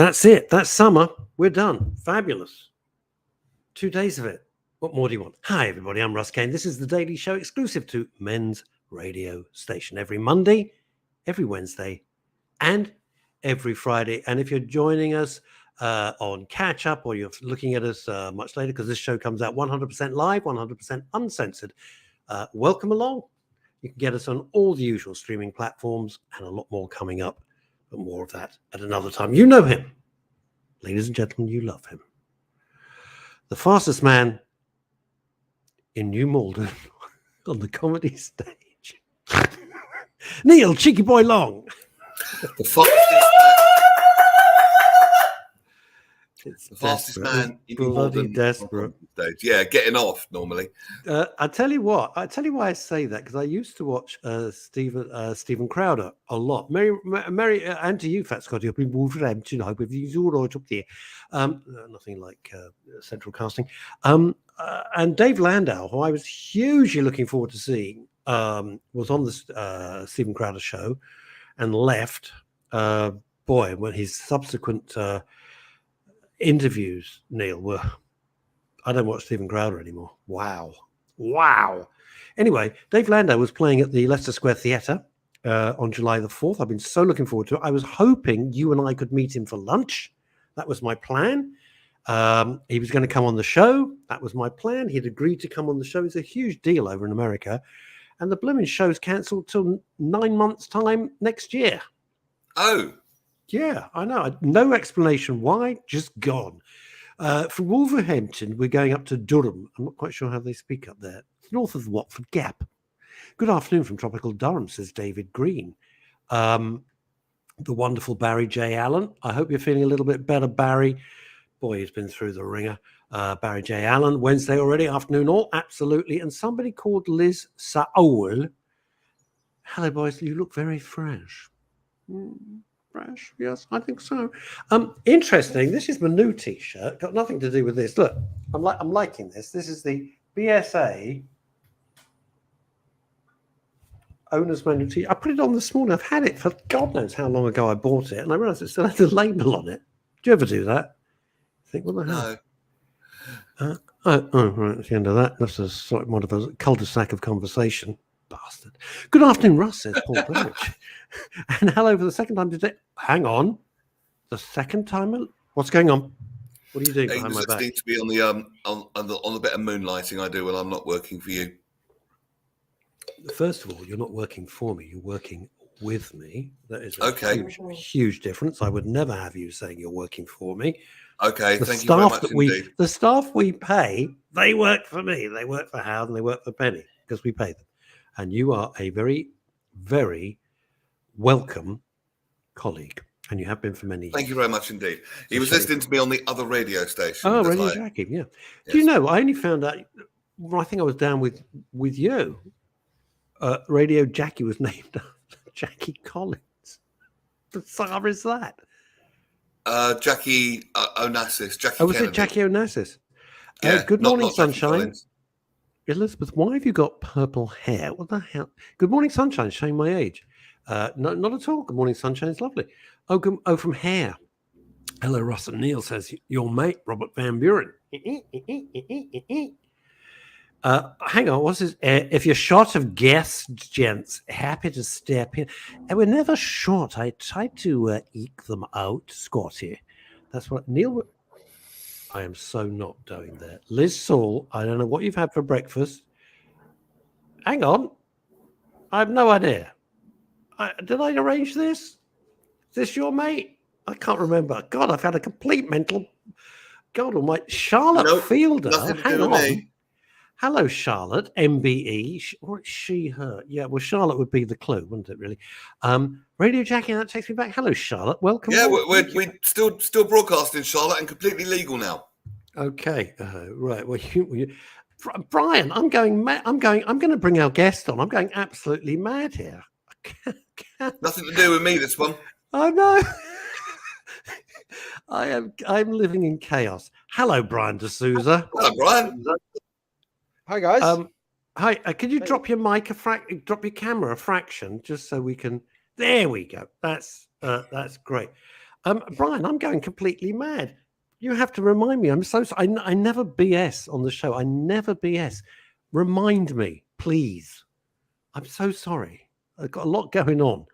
That's it. That's summer. We're done. Fabulous. 2 days of it. What more do you want? Hi, everybody. I'm Russ Kane. This is the Daily Show exclusive to Men's Radio Station every Monday, every Wednesday, and every Friday. And if you're joining us on catch up or you're looking at us much later, because this show comes out 100% live, 100% uncensored, welcome along. You can get us on all the usual streaming platforms and a lot more coming up. But more of that at another time. You know him. Ladies and gentlemen, you love him. The fastest man in New Malden on the comedy stage. Neil Cheeky Boy Long. The fastest It's the fastest desperate. man It's in New bloody Malden. desperate. Yeah, getting off normally. I tell you why I say that, because I used to watch Stephen Crowder a lot. Mary, and to you, Fat Scotty, up in Wolverhampton. I hope everything's all right up there. Nothing like central casting. And Dave Landau, who I was hugely looking forward to seeing, was on the Stephen Crowder show and left. Boy, when his subsequent interviews, Neil, were... I don't watch Stephen Crowder anymore. Wow. Anyway, Dave Landau was playing at the Leicester Square Theatre on July the 4th. I've been so looking forward to it. I was hoping you and I could meet him for lunch. That was my plan. He was going to come on the show. That was my plan. He'd agreed to come on the show. It's a huge deal over in America. And the blooming show's cancelled till 9 months' time next year. Oh. Yeah, I know. No explanation why, just gone. From Wolverhampton, we're going up to Durham. I'm not quite sure how they speak up there. It's north of the Watford Gap. Good afternoon from tropical Durham, says David Green. The wonderful Barry J. Allen. I hope you're feeling a little bit better, Barry. Boy, he's been through the ringer. Barry J. Allen, Wednesday already, afternoon all, absolutely. And somebody called Liz Saul. Hello, boys. You look very fresh. Fresh, yes, I think so. Interesting. This is my new T-shirt. Got nothing to do with this. Look, I'm liking this. This is the BSA owner's manual T-shirt. I put it on this morning. I've had it for God knows how long ago. I bought it, and I realised it still had the label on it. Do you ever do that? Think what the hell? No. Right. That's the end of that. That's a sort of a cul-de-sac of conversation. Bastard. Good afternoon, Russ, says Paul Blanche. And hello for the second time today. Hang on. The second time? What's going on? What are you doing behind my back? He to be on the bit of moonlighting I do when I'm not working for you. First of all, you're not working for me. You're working with me. That is a huge difference. I would never have you saying you're working for me. Okay, thank you very much indeed. The staff we pay, they work for me. They work for Howard and they work for Penny because we pay them. And you are a very, very welcome colleague. And you have been for many years. Thank you very much indeed. He was listening to me on the other radio station. Oh, Radio Jackie, yeah. Yes. Do you know, I only found out, well, I think I was down with you. Radio Jackie was named after Jackie Collins. How bizarre is that? Jackie Onassis. Was it Jackie Onassis? Yeah, good morning, Sunshine. Elizabeth, why have you got purple hair? What the hell? Good morning, Sunshine. Showing my age. No, not at all. Good morning, Sunshine. It's lovely. Oh, from hair. Hello, Ross and Neil, says your mate, Robert Van Buren. Hang on. What's this? If you're short of guests, gents, happy to step in. And we're never short. I tried to eke them out, Scotty. That's what Neil... I am so not doing that. Liz Saul, I don't know what you've had for breakfast. Hang on. I have no idea. Did I arrange this? Is this your mate? I can't remember. God, I've had a complete mental... God almighty. Charlotte Fielder. Hang on. Me. Hello, Charlotte. MBE. She, her. Yeah, well, Charlotte would be the clue, wouldn't it, really? Radio Jackie, that takes me back. Hello, Charlotte. Welcome. Yeah, we're still broadcasting, Charlotte, and completely legal now. Okay. Right. Well, Brian, I'm going to bring our guest on. I'm going absolutely mad here. Nothing to do with me, this one. I know. I'm living in chaos. Hello, Brian D'Souza. Hello, Brian. Hi, guys. Hi. Could you drop your mic drop your camera a fraction, just so we can? There we go. That's great. Brian, I'm going completely mad. You have to remind me. I'm so sorry. I never BS on the show. I never BS. Remind me, please. I'm so sorry. I've got a lot going on.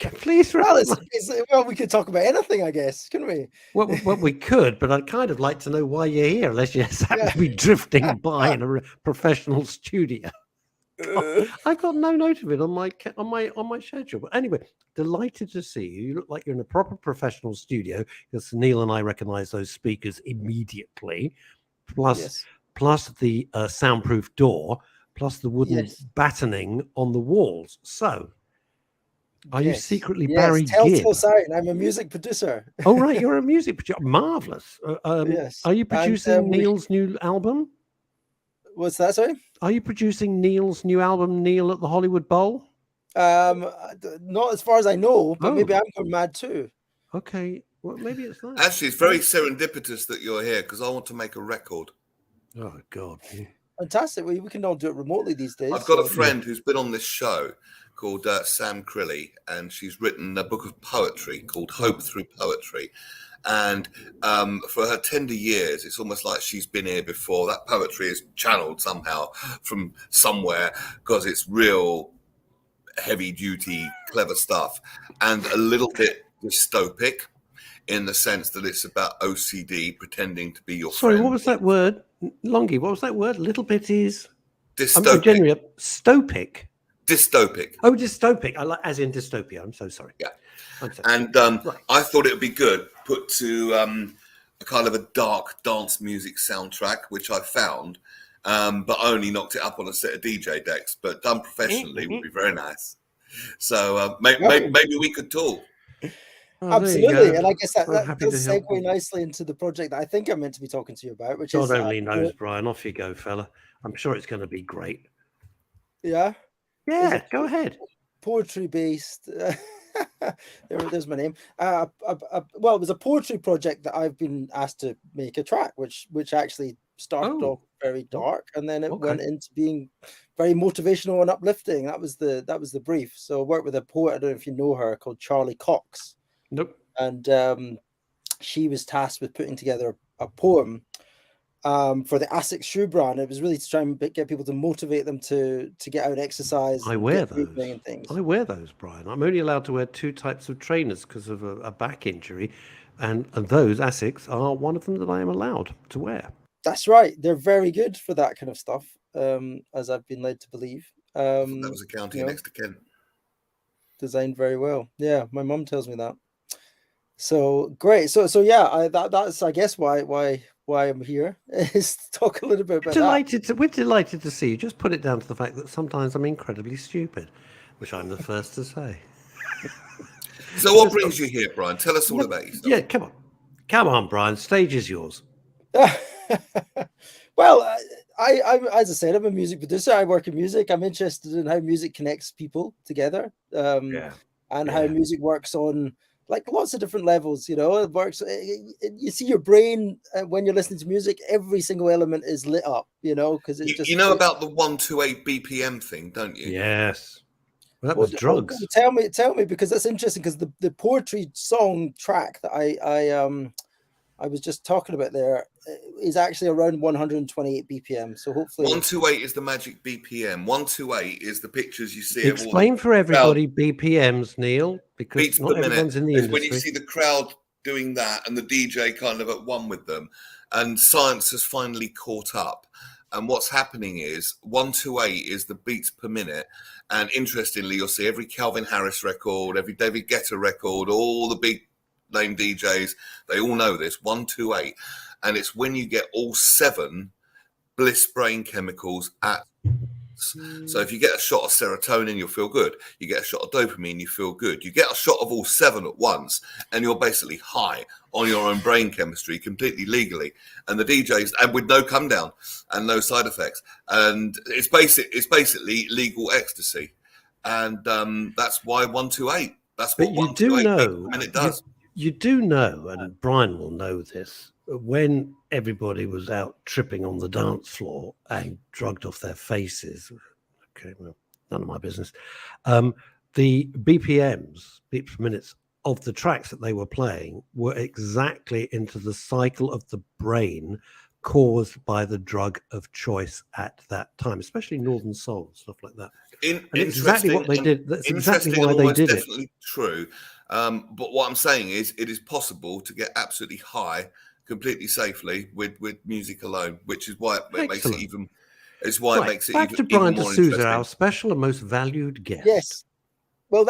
Please well, we could talk about anything, I guess, couldn't we? Well, we could, but I'd kind of like to know why you're here, unless you just happen to be drifting by in a professional studio. I've got no note of it on my schedule. But anyway, delighted to see you. You look like you're in a proper professional studio, because Neil and I recognise those speakers immediately. Plus the soundproof door, plus the wooden battening on the walls. So, are you secretly Barry Gibb? I'm a music producer. Oh, right, you're a music producer. Marvelous. Yes. Are you producing Neil's new album? What's that, sorry? Are you producing Neil's new album, Neil at the Hollywood Bowl? Not as far as I know, but maybe I'm going mad too. Okay, well, maybe it's that. Actually, it's very serendipitous that you're here, because I want to make a record. Oh, God. Fantastic. We can all do it remotely these days. I've got a friend who's been on this show called Sam Crilly, and she's written a book of poetry called Hope Through Poetry. And for her tender years, it's almost like she's been here before. That poetry is channeled somehow from somewhere, because it's real heavy-duty, clever stuff, and a little bit dystopic in the sense that it's about OCD pretending to be your friend. Sorry, what was that word? Longie, what was that word? Little bit is... Dystopic. Stopic? Dystopic. Oh, dystopic. I like, as in dystopia. I'm so sorry. Yeah. And I thought it would be good put to a kind of a dark dance music soundtrack, which I found, but only knocked it up on a set of DJ decks. But done professionally would be very nice. So maybe we could talk. Oh, absolutely, and I guess that does segue nicely into the project that I think I'm meant to be talking to you about, which God only knows, Brian. Off you go, fella. I'm sure it's going to be great. Yeah? Yeah, go ahead. Poetry-based. There's my name. Well, it was a poetry project that I've been asked to make a track, which actually started off very dark, and then it went into being very motivational and uplifting. That was the brief. So I worked with a poet, I don't know if you know her, called Charlie Cox. Nope. And she was tasked with putting together a poem for the Asics shoe brand. It was really to try and get people to motivate them to get out and exercise. I wear those. I wear those, Brian. I'm only allowed to wear 2 types of trainers because of a back injury, and those Asics are one of them that I am allowed to wear. That's right. They're very good for that kind of stuff, as I've been led to believe. That was a county next to Kent. Designed very well. Yeah, my mum tells me that. So great. So yeah, that's I guess why I'm here is to talk a little bit about We're delighted to see you. Just put it down to the fact that sometimes I'm incredibly stupid, which I'm the first to say. So what brings you here, Brian? Tell us all about yourself. Yeah, come on, Brian. Stage is yours. Well, I as I said, I'm a music producer. I work in music. I'm interested in how music connects people together, and how music works on like lots of different levels. It works. You see your brain when you're listening to music. Every single element is lit up. Because it's just. You know about the 128 BPM thing, don't you? Yes. Well, that was drugs. Tell me, because that's interesting. Because the poetry song track that I was just talking about there is actually around 128 BPM. So hopefully 128 is the magic BPM. 128 is the pictures you see. Explain for everybody BPMs, Neil, because beats not everyone's in the industry. When you see the crowd doing that and the DJ kind of at one with them, and science has finally caught up. And what's happening is 128 is the beats per minute. And interestingly, you'll see every Calvin Harris record, every David Guetta record, all the big name DJs, they all know this, 128. And it's when you get all 7 bliss brain chemicals at so if you get a shot of serotonin, you'll feel good. You get a shot of dopamine, you feel good. You get a shot of all 7 at once, and you're basically high on your own brain chemistry, completely legally. And the DJs, and with no come down and no side effects. And it's basically legal ecstasy. And that's why 128. That's what 128 minute does. You do know, and Brian will know this, when everybody was out tripping on the dance floor and drugged off their faces, okay, well, none of my business, the BPMs, beats per minutes, of the tracks that they were playing were exactly into the cycle of the brain caused by the drug of choice at that time, especially Northern Soul, stuff like that. And it's exactly what they did. That's exactly why they did it. Definitely true. But what I'm saying is, it is possible to get absolutely high completely safely with music alone, which is why it makes it even. It's why it makes it back to Brian D'Souza, our special and most valued guest. Yes. Well,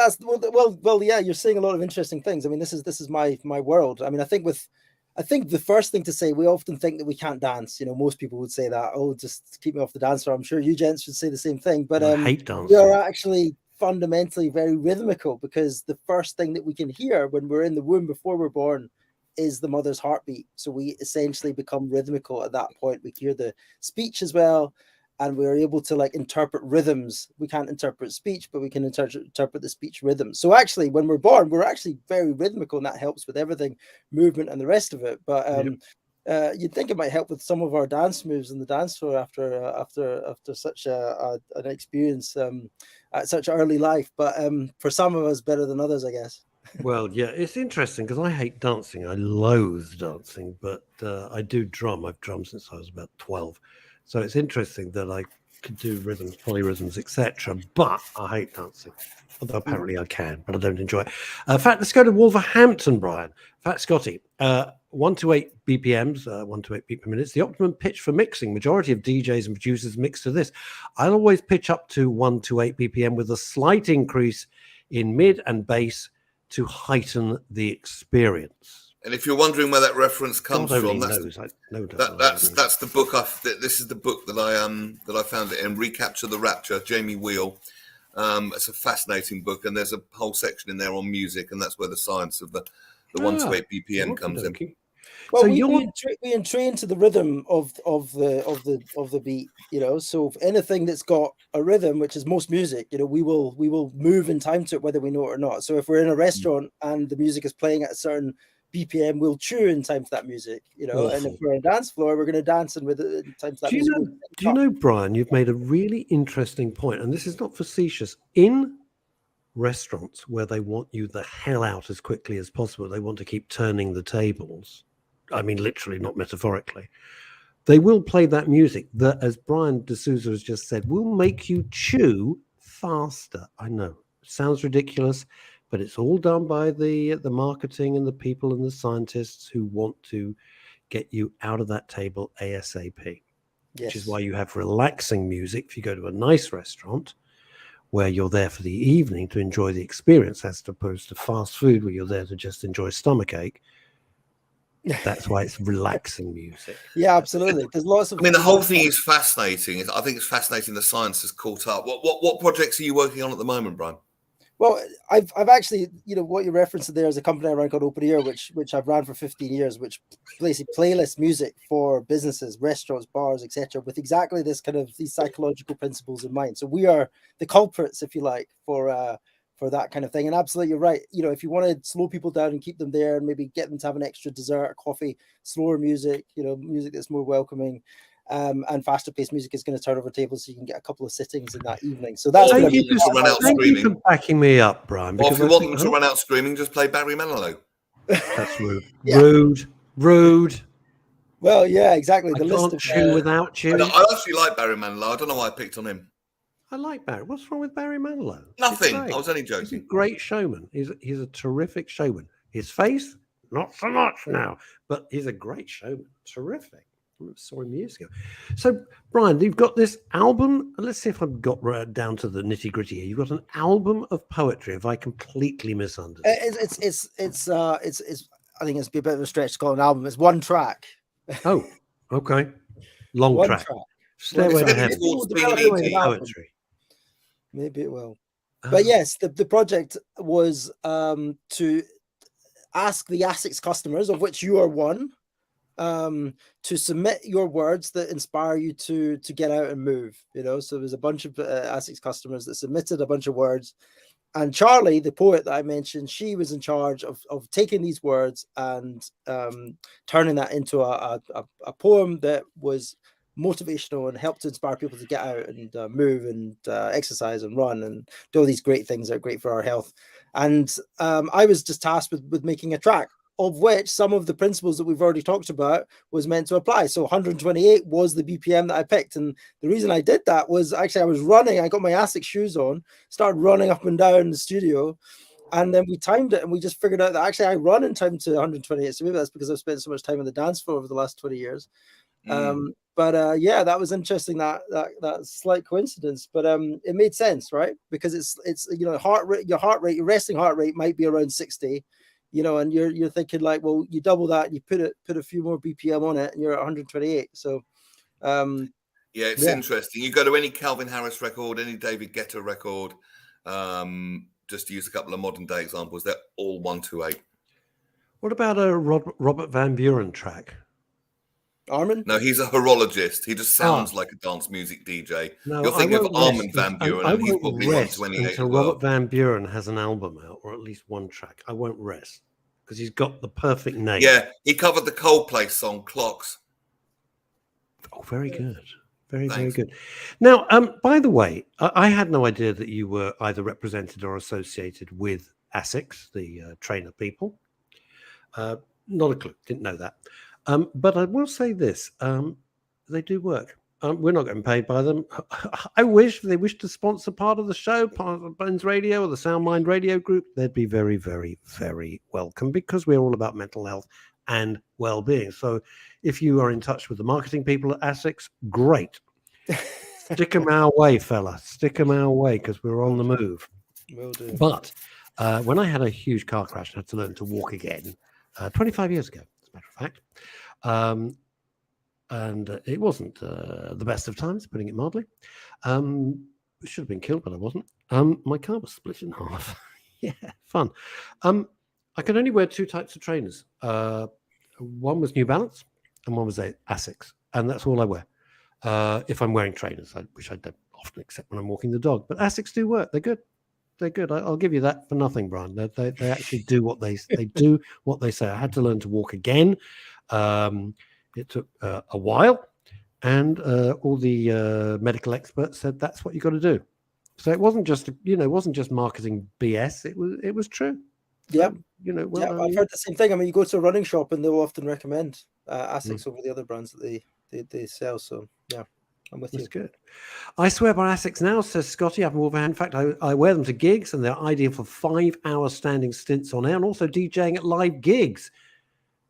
yeah. You're saying a lot of interesting things. I mean, this is my world. I mean, I think the first thing to say, we often think that we can't dance. You know, most people would say that. Oh, just keep me off the dance floor. I'm sure you gents should say the same thing. But I hate dancing. We are actually fundamentally very rhythmical, because the first thing that we can hear when we're in the womb before we're born is the mother's heartbeat. So we essentially become rhythmical at that point. We hear the speech as well, and we're able to like interpret rhythms. We can't interpret speech, but we can interpret the speech rhythms. So actually, when we're born, we're actually very rhythmical, and that helps with everything, movement and the rest of it. But you'd think it might help with some of our dance moves in the dance floor after such an experience at such early life. But for some of us, better than others, I guess. Well, yeah, it's interesting because I hate dancing. I loathe dancing, but I do drum. I've drummed since I was about 12. So it's interesting that I could do rhythms, polyrhythms, etc. But I hate dancing. Although apparently I can, but I don't enjoy it. In fact, let's go to Wolverhampton, Brian. Fat Scotty, 128 BPMs, 128 beat per minute. It's the optimum pitch for mixing. Majority of DJs and producers mix to this. I'll always pitch up to 128 BPM with a slight increase in mid and bass to heighten the experience. And if you're wondering where that reference comes from, that's the book. This is the book that I found it in. Recapture the Rapture, Jamie Wheel. It's a fascinating book, and there's a whole section in there on music, and that's where the science of the 128 BPM comes in. Well, so we entrain to the rhythm of the beat, you know. So anything that's got a rhythm, which is most music, you know, we will move in time to it, whether we know it or not. So if we're in a restaurant and the music is playing at a certain BPM, we'll chew in time to that music, you know. Awful. And if we're on a dance floor, we're going to dance in with it in time to that music. Do you know, Brian, you've made a really interesting point, and this is not facetious. In restaurants where they want you the hell out as quickly as possible, they want to keep turning the tables. I mean, literally, not metaphorically. They will play that music that, as Brian D'Souza has just said, will make you chew faster. I know, it sounds ridiculous, but it's all done by the marketing and the people and the scientists who want to get you out of that table ASAP. Yes. Which is why you have relaxing music if you go to a nice restaurant where you're there for the evening to enjoy the experience, as opposed to fast food where you're there to just enjoy stomachache. That's why it's relaxing music. Yeah, absolutely. There's lots of. I mean, the whole thing is fascinating. I think it's fascinating. The science has caught up. What projects are you working on at the moment, Brian? Well, I've actually, you know, what you referenced there is a company I run called Open Ear, which I've ran for 15 years, which basically playlist music for businesses, restaurants, bars, etc., with exactly this kind of these psychological principles in mind. So we are the culprits, if you like, for that kind of thing. And absolutely, you're right. You know, if you want to slow people down and keep them there and maybe get them to have an extra dessert or coffee, slower music, you know, music that's more welcoming, and faster paced music is going to turn over tables so you can get a couple of sittings in that evening. So that's thank you for backing me up, Brian. Well, if you want them to run out screaming, just play Barry Manilow. That's rude. Yeah. Rude. Well, yeah, exactly. I can't chew without chewing. I actually like Barry Manilow. I don't know why I picked on him. I like Barry. What's wrong with Barry Manilow? Nothing. I was only joking. He's a great showman. He's a terrific showman. His face, not so much now, but he's a great showman. Terrific. I saw him years ago. So, Brian, you've got this album. Let's see if I've got down to the nitty gritty here. You've got an album of poetry. Have I completely misunderstood? It's. I think it's a bit of a stretch to call an album. It's one track. Oh, okay. Long track. Stairway to Heaven. Poetry. Maybe it will. But yes, the project was to ask the ASICS customers, of which you are one, to submit your words that inspire you to get out and move. You know, so there's a bunch of ASICS customers that submitted a bunch of words, and Charlie, the poet that I mentioned, she was in charge of taking these words and turning that into a poem that was motivational and help to inspire people to get out and move and exercise and run and do all these great things that are great for our health. And I was just tasked with making a track, of which some of the principles that we've already talked about was meant to apply. So 128 was the BPM that I picked. And the reason I did that was actually I was running, I got my ASICS shoes on, started running up and down the studio. And then we timed it and we just figured out that actually I run in time to 128. So maybe that's because I've spent so much time on the dance floor over the last 20 years. But yeah, that was interesting, that slight coincidence, but it made sense, right? Because it's you know, your resting heart rate might be around 60, you know, and you're thinking like, well, you double that, you put a few more BPM on it and you're at 128. So it's interesting. You go to any Calvin Harris record, any David Guetta record, just to use a couple of modern day examples, they're all 128. What about a Robert Van Buren track? Armin? No, he's a horologist. He just sounds like a dance music DJ. No, you're thinking of Armin Van Buren, and he's probably 128 as well. Robert Van Buren has an album out, or at least one track. I won't rest because he's got the perfect name. Yeah, he covered the Coldplay song "Clocks." Oh, very good. Very good. Now, by the way, I had no idea that you were either represented or associated with ASICS, the trainer people. Not a clue. Didn't know that. But I will say this: they do work. We're not getting paid by them. I wish they wish to sponsor part of the show, part of Bones Radio or the Soundmind Radio Group. They'd be very, very, very welcome, because we're all about mental health and well-being. So if you are in touch with the marketing people at ASICS, great. Stick them our way, fella. Stick them our way, because we're on the move. Will do. But when I had a huge car crash and had to learn to walk again, 25 years ago, as a matter of fact, and it wasn't the best of times, putting it mildly. Should have been killed, but I wasn't. My car was split in half. Yeah, fun. I could only wear two types of trainers. One was New Balance and one was ASICS, and that's all I wear. If I'm wearing trainers, which I don't often, except when I'm walking the dog. But ASICS do work. They're good. They're good. I'll give you that for nothing, Brian. They actually do what they do what they say. I had to learn to walk again. It took a while, and all the medical experts said that's what you got to do. So it wasn't just marketing BS. It was true. Yeah, well, I've heard the same thing. I mean, you go to a running shop and they'll often recommend ASICS over the other brands that they sell. So yeah, I'm with you. That's good. I swear by ASICS now, says Scotty up in Wolverhampton. In fact, I wear them to gigs, and they're ideal for 5-hour standing stints on air and also DJing at live gigs.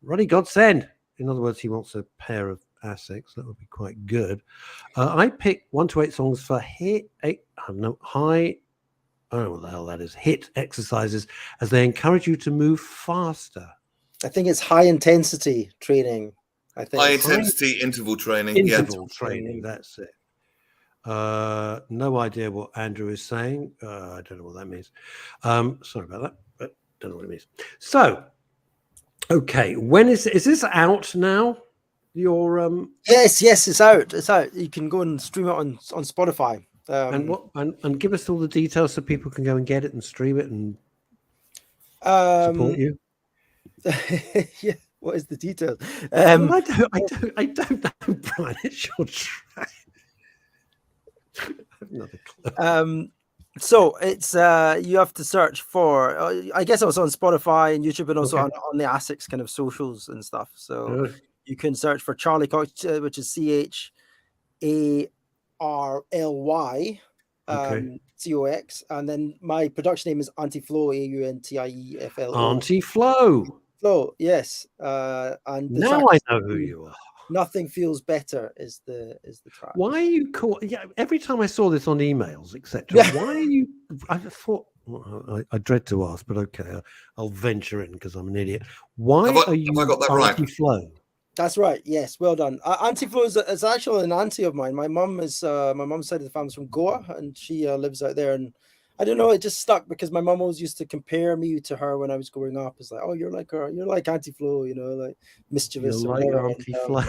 Ruddy godsend. In other words, he wants a pair of ASICS. That would be quite good. I picked 128 songs for high. I don't know what the hell that is. HIIT exercises, as they encourage you to move faster. I think it's high intensity training. I think high intensity interval training. Interval training. That's it. No idea what Andrew is saying. I don't know what that means. Sorry about that, but don't know what it means. So, okay, when is this out now? Your Yes, it's out. It's out. You can go and stream it on Spotify. And give us all the details so people can go and get it and stream it and support you. Yeah. What is the details? I don't know, Brian. It's your track. Another clue. So it's you have to search for. I guess also on Spotify and YouTube, and also on the ASICS kind of socials and stuff. So you can search for Charlie Cox, which is CHARLY COX, and then my production name is Anti-Flow, AUNTIEFLO. Anti-Flow. Flow, yes. And now I know who you are. Nothing Feels Better is the track. Why are you called? Yeah, every time I saw this on emails, etc. Why are you? I thought. Well, I dread to ask, but okay, I'll venture in because I'm an idiot. Why are you? Have I got that right? Anti-Flow. That's right. Yes, well done. Anti-Flow is actually an auntie of mine. My mom's side of the family's from Goa, and she lives out there. And I don't know, it just stuck because my mom always used to compare me to her when I was growing up. It's like, oh, you're like her, you're like Anti-Flow, like mischievous. You're like Anti-Flow.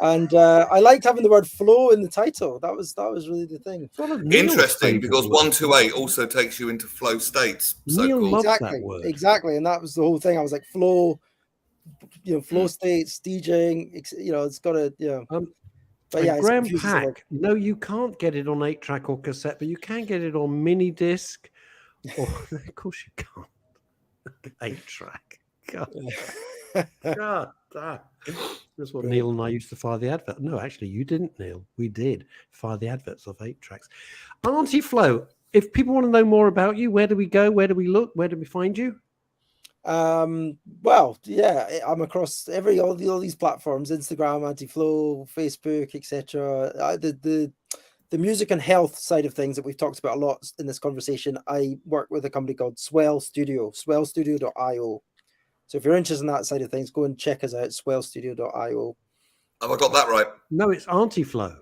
And I liked having the word flow in the title. That was really the thing. Interesting, because 128 also takes you into flow states. So Neil cool. loves that word. Exactly, and that was the whole thing. I was like, flow, flow states, DJing. It's got a But yeah, Graham confuses a lot. Pack. No, you can't get it on 8-track or cassette, but you can get it on mini disc. Or of course you can't. 8-track. God, God. That's what Neil and I used to fire the advert. No, actually, you didn't, Neil. We did fire the adverts of 8-tracks. Auntie Flo, if people want to know more about you, where do we go? Where do we look? Where do we find you? Well, yeah, I'm across all these platforms: Instagram, Anti-Flow, Facebook, etc. The music and health side of things that we've talked about a lot in this conversation, I work with a company called swellstudio.io. So if you're interested in that side of things, go and check us out, swellstudio.io. Have I got that right? No, it's Auntie Flo.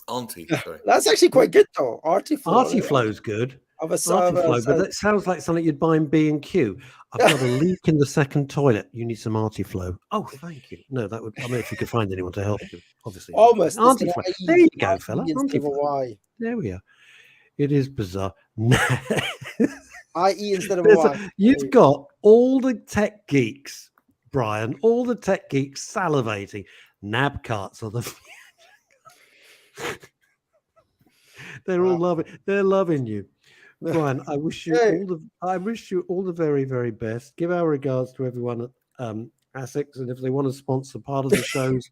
Auntie, sorry. That's actually quite good though. Artie Flow's good. But that sounds like something you'd buy in B&Q. I've got a leak in the second toilet. You need some Artie Flow. Oh, thank you. No, that would. I mean, if you could find anyone to help you, obviously. Almost. Auntie Flow. There you go, fella. Auntie Flow. There we are. It is bizarre. I-E instead of a Y. You've got all the tech geeks, Brian. All the tech geeks salivating. Nab carts are the. They're all loving. They're loving you. Brian, I wish you all the very, very best. Give our regards to everyone at ASICS, and if they want to sponsor part of the shows,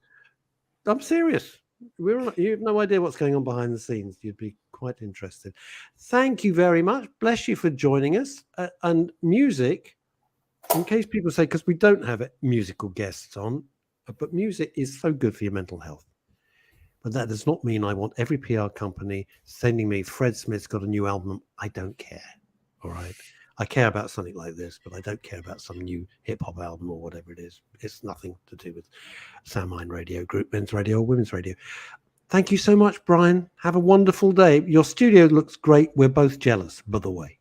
I'm serious. You have no idea what's going on behind the scenes. You'd be quite interested. Thank you very much. Bless you for joining us. And music, in case people say, because we don't have musical guests on, but music is so good for your mental health. But that does not mean I want every PR company sending me Fred Smith's got a new album. I don't care. All right. I care about something like this, but I don't care about some new hip hop album or whatever it is. It's nothing to do with Soundmind Radio Group, men's radio or women's radio. Thank you so much, Brian. Have a wonderful day. Your studio looks great. We're both jealous, by the way.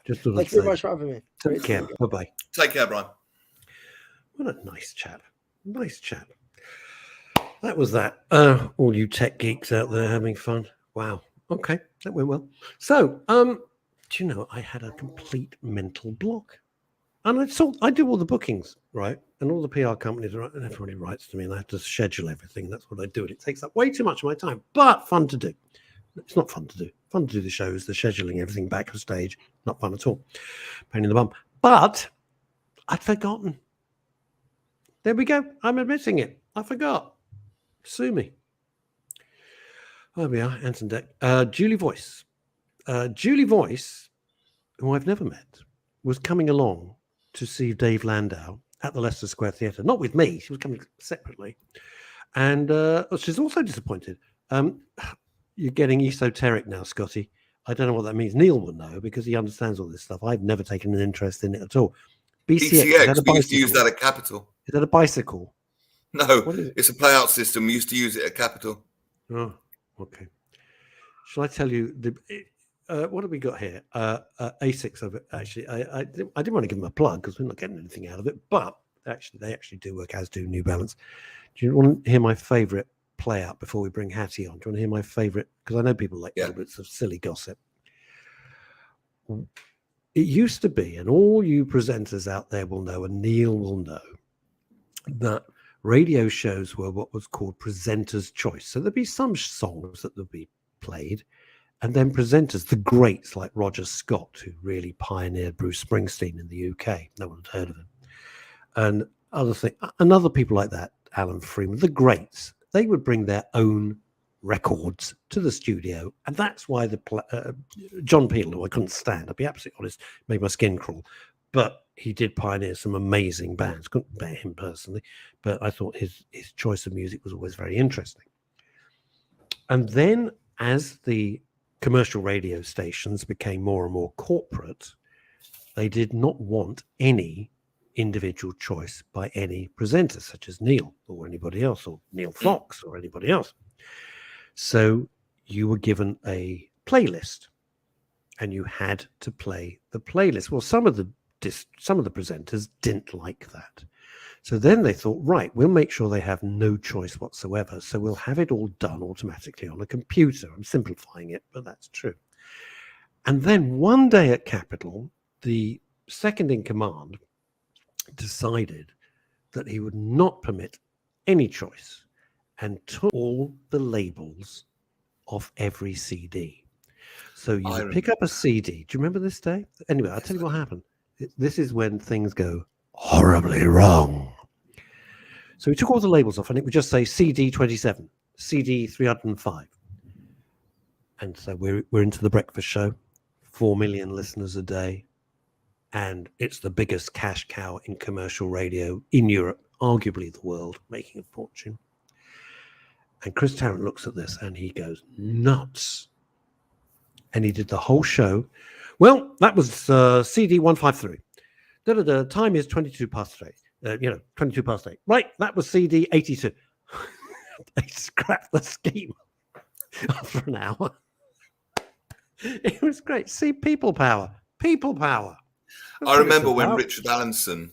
Just Thank you very much for having me. Take care. Bye-bye. Take care, Brian. What a nice chap. Nice chap. That was that. All you tech geeks out there having fun. Wow. Okay, that went well. So, do you know, I had a complete mental block. And I do all the bookings, right? And all the PR companies, and everybody writes to me, and I have to schedule everything. That's what I do. And it takes up way too much of my time, but fun to do. It's not fun to do. Fun to do the shows, the scheduling, everything backstage. Not fun at all. Pain in the bum. But I'd forgotten. There we go. I'm admitting it. I forgot. Sue me. There we are, Anton Deck. Julie Voice. Julie Voice, who I've never met, was coming along to see Dave Landau at the Leicester Square Theatre. Not with me. She was coming separately. And she's also disappointed. You're getting esoteric now, Scotty. I don't know what that means. Neil will know because he understands all this stuff. I've never taken an interest in it at all. BCX, we used to use that at Capital. Is that a bicycle? No, it's a playout system. We used to use it at Capital. Oh, okay. Shall I tell you what have we got here? ASICS of it. Actually, I didn't want to give them a plug because we're not getting anything out of it. But actually, they actually do work, as do New Balance. Do you want to hear my favourite play out before we bring Hatti on? Do you want to hear my favourite? Because I know people like little bits of silly gossip. It used to be, and all you presenters out there will know, and Neil will know, that radio shows were what was called presenter's choice. So there'd be some songs that would be played, and then presenters, the greats like Roger Scott, who really pioneered Bruce Springsteen in the UK. No one had heard of him. And other people like that, Alan Freeman, the greats, they would bring their own records to the studio. And that's why John Peel, who I couldn't stand, I'll be absolutely honest, made my skin crawl. But he did pioneer some amazing bands. Couldn't bear him personally, but I thought his choice of music was always very interesting. And then as the commercial radio stations became more and more corporate, they did not want any individual choice by any presenter, such as Neil or anybody else, or Neil Fox or anybody else. So you were given a playlist and you had to play the playlist. Well, some of the presenters didn't like that. So then they thought, right, we'll make sure they have no choice whatsoever. So we'll have it all done automatically on a computer. I'm simplifying it, but that's true. And then one day at Capital, the second in command decided that he would not permit any choice. and took all the labels off every CD. So you would pick up a CD. Do you remember this day? Anyway, I'll tell you what happened. This is when things go horribly wrong. So we took all the labels off, and it would just say CD 27, CD 305. And so we're into the breakfast show, 4 million listeners a day, and it's the biggest cash cow in commercial radio in Europe, arguably the world, making a fortune. And Chris Tarrant looks at this and he goes nuts. And he did the whole show. Well, that was CD 153. Time is 22 past 8. 22 past 8. Right, that was CD 82. They scrapped the scheme after an hour. It was great. See, people power. People power. I remember when Richard Allenson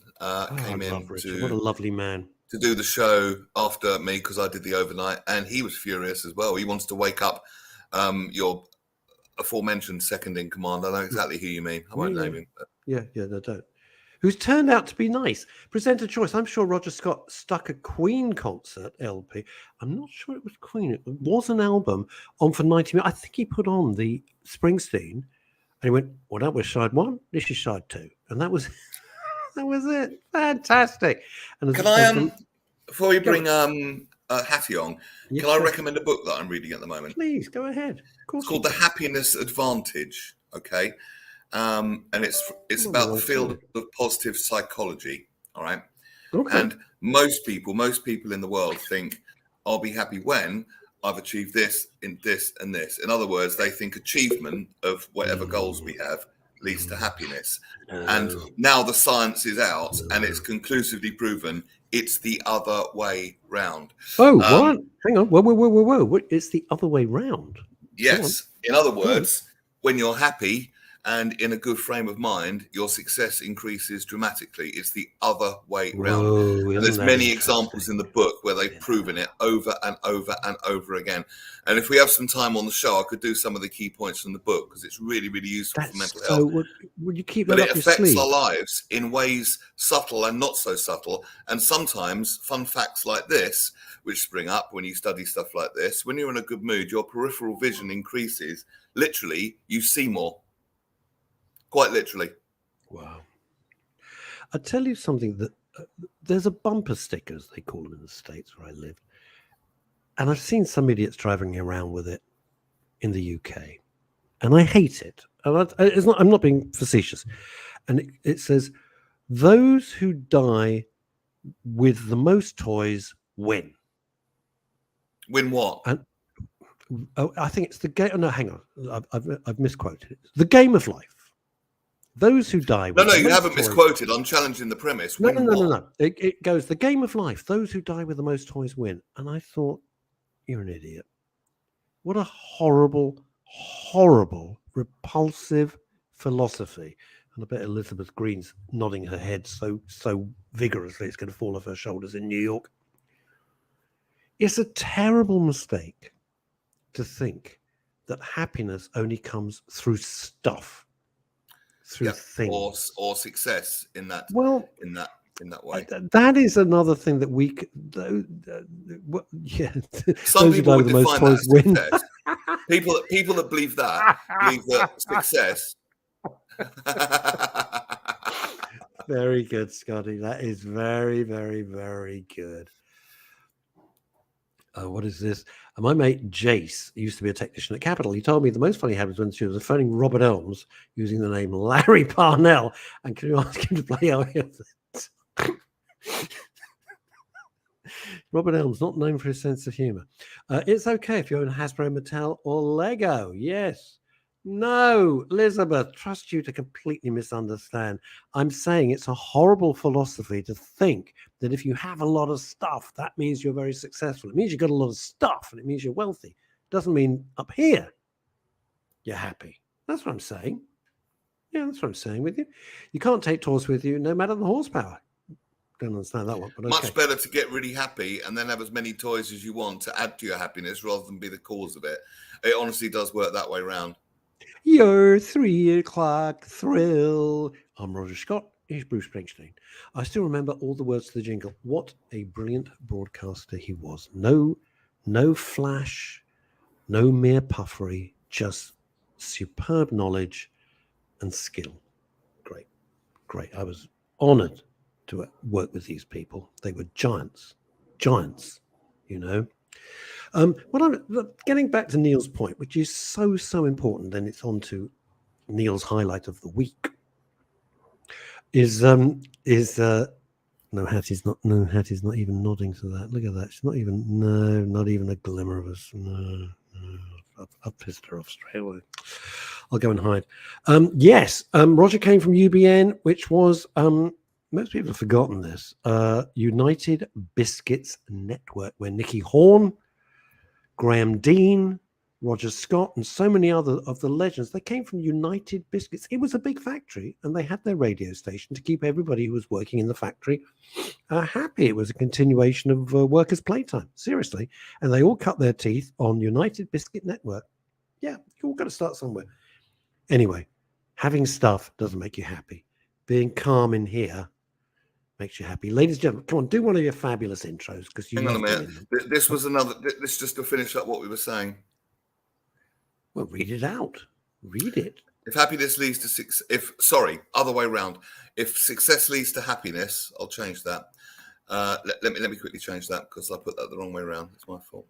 came in what a lovely man. To do the show after me, because I did the overnight, and he was furious as well. He wants to wake up your aforementioned second in command. I know exactly who you mean. I won't name him. But... Yeah, no, don't. Who's turned out to be nice. Presenter choice. I'm sure Roger Scott stuck a Queen concert LP. I'm not sure it was Queen. It was an album on for 90 minutes. I think he put on the Springsteen, and he went, well, that was side 1. This is side 2. And that was that was it. Fantastic. And can I, before you bring Hatti on, can I recommend a book that I'm reading at the moment? Please, go ahead. Of course. It's called The Happiness Advantage, okay? And it's about the field of positive psychology, all right? Okay. And most people in the world think, I'll be happy when I've achieved this, in this, and this. In other words, they think achievement of whatever goals we have leads to happiness. And now the science is out, and it's conclusively proven it's the other way round. Oh, what? Hang on. Whoa. It's the other way round. Yes. In other words, when you're happy and in a good frame of mind, your success increases dramatically. It's the other way round. And there's many examples in the book where they've proven it over and over and over again. And if we have some time on the show, I could do some of the key points from the book, because it's really, really useful for mental health. Would you keep that but up it your affects sleeve? our lives in ways subtle and not so subtle. And sometimes fun facts like this, which spring up when you study stuff like this, when you're in a good mood, your peripheral vision increases. Literally, you see more. Quite literally. Wow. I'll tell you something, that there's a bumper sticker, as they call them in the States where I live. And I've seen some idiots driving around with it in the UK. And I hate it. I'm not being facetious. And it says, those who die with the most toys win. Win what? And I think it's the game. Oh, no, hang on. I've misquoted it. The game of life. Those who die. No, you haven't misquoted. I'm challenging the premise. No. It goes, the game of life. Those who die with the most toys win. And I thought, you're an idiot. What a horrible, horrible, repulsive philosophy. And I bet Elizabeth Green's nodding her head so vigorously it's going to fall off her shoulders in New York. It's a terrible mistake to think that happiness only comes through stuff. Through things or success in that in that way. That is another thing that we some people would define that as success. people that believe that success. Very good, Scotty. That is very, very, very good. What is this? My mate Jace used to be a technician at Capitol. He told me the most funny happened when she was phoning Robert Elms using the name Larry Parnell. And can you ask him to play our Robert Elms, not known for his sense of humor. It's okay if you own Hasbro, Mattel, or Lego. Yes. No, Elizabeth, trust you to completely misunderstand. I'm saying it's a horrible philosophy to think that if you have a lot of stuff, that means you're very successful. It means you've got a lot of stuff and it means you're wealthy. It doesn't mean up here you're happy. That's what I'm saying. Yeah, that's what I'm saying with you. You can't take toys with you no matter the horsepower. Don't understand that one. But okay. Much better to get really happy and then have as many toys as you want to add to your happiness rather than be the cause of it. It honestly does work that way around. Your 3 o'clock thrill. I'm Roger Scott. He's Bruce Springsteen. I still remember all the words to the jingle. What a brilliant broadcaster he was. No No flash, no mere puffery, just superb knowledge and skill. Great, great. I was honored to work with these people. They were giants, you know. What I'm getting back to Neil's point, which is so important, and it's on to Neil's highlight of the week. Is no, Hattie's not even nodding to that. Look at that. She's not even a glimmer of us. No. I've pissed her off straight away. I'll go and hide. Yes, Roger Kane from UBN, which was most people have forgotten this. United Biscuits Network, where Nicky Horn, Graham Dean, Roger Scott, and so many other of the legends, they came from United Biscuits. It was a big factory, and they had their radio station to keep everybody who was working in the factory happy. It was a continuation of workers' playtime, seriously. And they all cut their teeth on United Biscuit Network. Yeah, you all got to start somewhere. Anyway, having stuff doesn't make you happy. Being calm in here makes you happy. Ladies and gentlemen, come on, do one of your fabulous intros. Because you hang on a minute. This was another. This just to finish up what we were saying. Well, read it out. Read it. If happiness leads to success, other way around. If success leads to happiness, I'll change that. Let me quickly change that because I put that the wrong way around. It's my fault.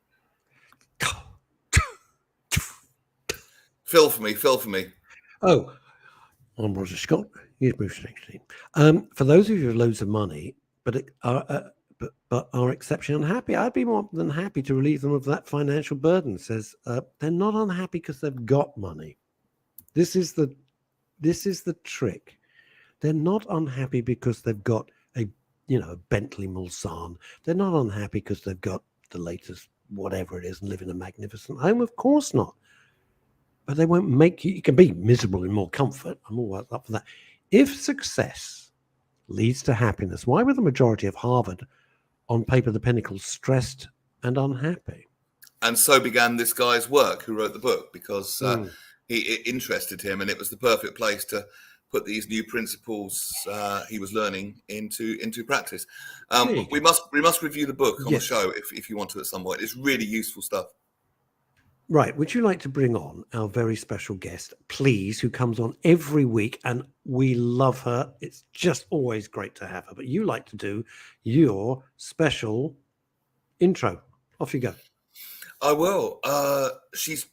Fill for me. Oh, I'm Roger Scott. Here's Bruce Springsteen. For those of you with loads of money, but are exceptionally unhappy, I'd be more than happy to relieve them of that financial burden. Says they're not unhappy because they've got money. This is the trick. They're not unhappy because they've got a Bentley Mulsanne. They're not unhappy because they've got the latest whatever it is and live in a magnificent home. Of course not. But they won't make you. You can be miserable in more comfort. I'm all up for that. If success leads to happiness, why were the majority of Harvard on paper the Pinnacles stressed and unhappy? And so began this guy's work who wrote the book because it interested him, and it was the perfect place to put these new principles he was learning into practice. We must review the book on the show if you want to at some point. It's really useful stuff. Right. Would you like to bring on our very special guest, please, who comes on every week, and we love her. It's just always great to have her. But you like to do your special intro. Off you go. I will. She's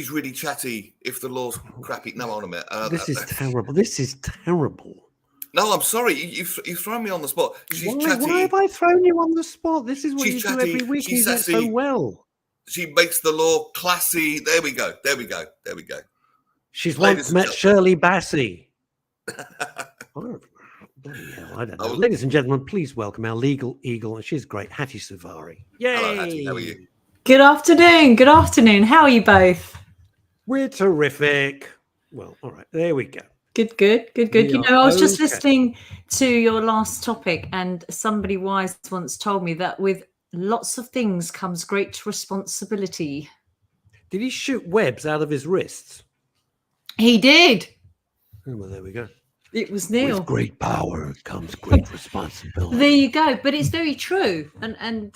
really chatty. If the law's crappy, no, on a minute. This is terrible. This is terrible. No, I'm sorry. You've thrown me on the spot. She's chatty. Why have I thrown you on the spot? This is what she's you chatty. do every week. She's you do it so well. She makes the law classy. There we go. She's once met Shirley Bassey. Bloody hell, I don't know. Ladies and gentlemen, please welcome our legal eagle, and she's great, Hatti Suvari. Yay! Hello, Hatti. How are you? Good afternoon. How are you both? We're terrific. Well, all right, there we go. Good. I was just listening to your last topic, and somebody wise once told me that with lots of things comes great responsibility. Did he shoot webs out of his wrists? He did. Oh, well, there we go. It was Neil. With great power comes great responsibility. There you go. But it's very true. And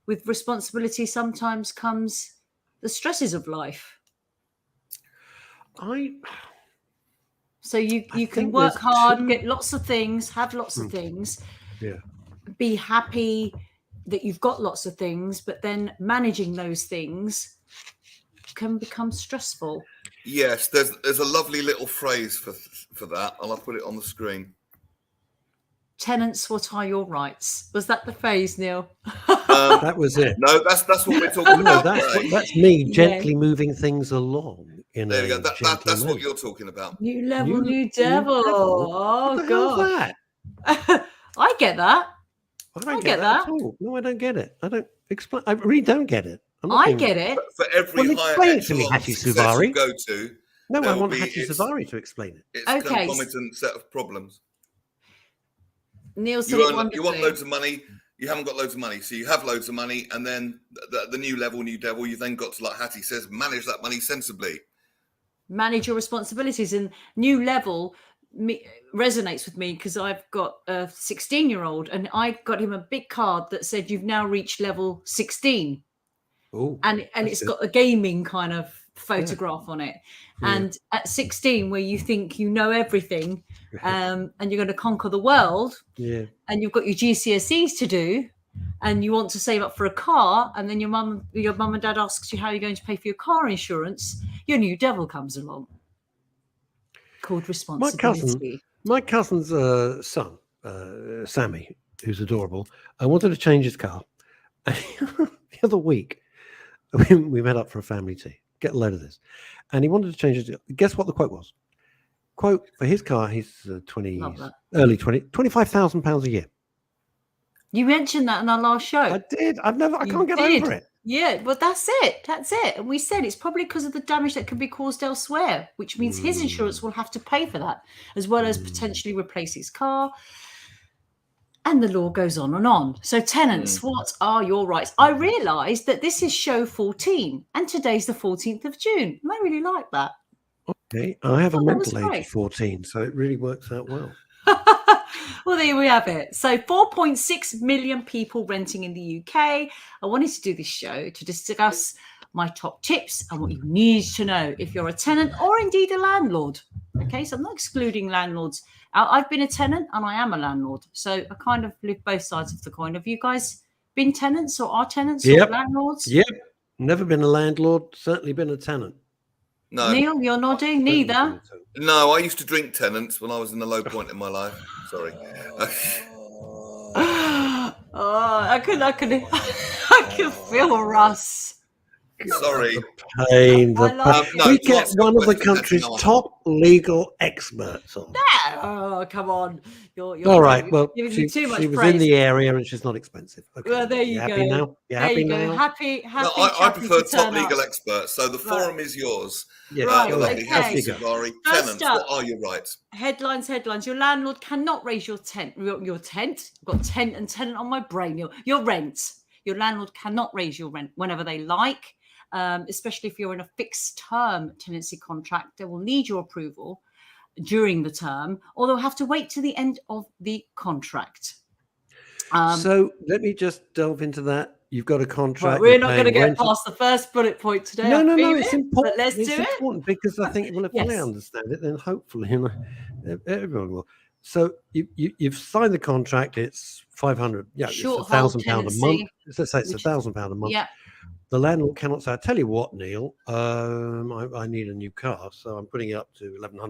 with responsibility sometimes comes the stresses of life. So you can work hard, get lots of things, have lots of things. Yeah. Be happy that you've got lots of things, but then managing those things can become stressful. Yes, there's a lovely little phrase for that, and I'll put it on the screen. Tenants, what are your rights? Was that the phrase, Neil? That was it. No, that's what we're talking about. That's me gently moving things along. There we go. That's what you're talking about. New level, new devil. Oh, what the God. Hell's that? I get that. I don't get that at all. No, I don't get it. I don't explain. I really don't get it. I get it. For every explain it to me, Hatti Suvari. You go to, no, I want Hatti Suvari to explain it. It's a concomitant set of problems. Neil said you want loads of money. You haven't got loads of money, so you have loads of money, and then the new level, new devil. You then got to, like Hatti says, manage that money sensibly. Manage your responsibilities, and new level resonates with me because I've got a 16-year-old, and I got him a big card that said you've now reached level 16. Oh, and it's got a gaming kind of photograph on it. Yeah. And at 16, where you think you know everything, and you're going to conquer the world, and you've got your GCSEs to do, and you want to save up for a car, and then your mum and dad asks you how you're going to pay for your car insurance, your new devil comes along called responsibility. My cousin's son, Sammy, who's adorable, I wanted to change his car. The other week, we met up for a family tea. Get a load of this. And he wanted to change his. Guess what the quote was? Quote for his car, he's early 25,000 a year. You mentioned that in our last show. I did. I can't get over it. Yeah, but that's it. And we said it's probably because of the damage that can be caused elsewhere, which means his insurance will have to pay for that, as well as potentially replace his car. And the law goes on and on. So tenants, what are your rights? I realised that this is show 14 and today's the 14th of June. And I really like that. Okay. I have a mental age of 14, so it really works out well. Well, there we have it. So 4.6 million people renting in the UK. I wanted to do this show to discuss my top tips and what you need to know if you're a tenant or indeed a landlord. Okay, so I'm not excluding landlords. I've been a tenant and I am a landlord. So I kind of live both sides of the coin. Have you guys been tenants or are tenants or landlords? Yep. Never been a landlord, certainly been a tenant. No. Neil, you're nodding? Neither? No, I used to drink tenants when I was in the low point in my life. Sorry. I could feel Russ. Sorry. The pain. We get one of the question, country's that's top legal experts on. Oh, come on. You're all right. Well, giving she me too much was praise. in the area and she's not expensive. Okay. Well, there you go. Happy now? There happy you go. now? Happy. No, I prefer to top turn legal up. experts. So the forum is yours. Yeah, Right, lovely. okay. Hatti Suvari. Tenants, what are your rights? Headlines. Your landlord cannot raise your tent. Your tent. I've got tent and tenant on my brain. Your rent. Your landlord cannot raise your rent whenever they like, especially if you're in a fixed term tenancy contract. They will need your approval during the term, or they'll have to wait to the end of the contract. So let me just delve into that. You've got a contract. Right, we're not going to get past the first bullet point today. No, it's important. But let's do it. It's important because I think, well, if I understand it, then hopefully everyone will. So you've signed the contract. It's 500. Yeah, it's £1,000 a month. Let's say it's £1,000 a month. Yeah. The landlord cannot say, I tell you what, Neil, I need a new car, so I'm putting it up to £1,100 a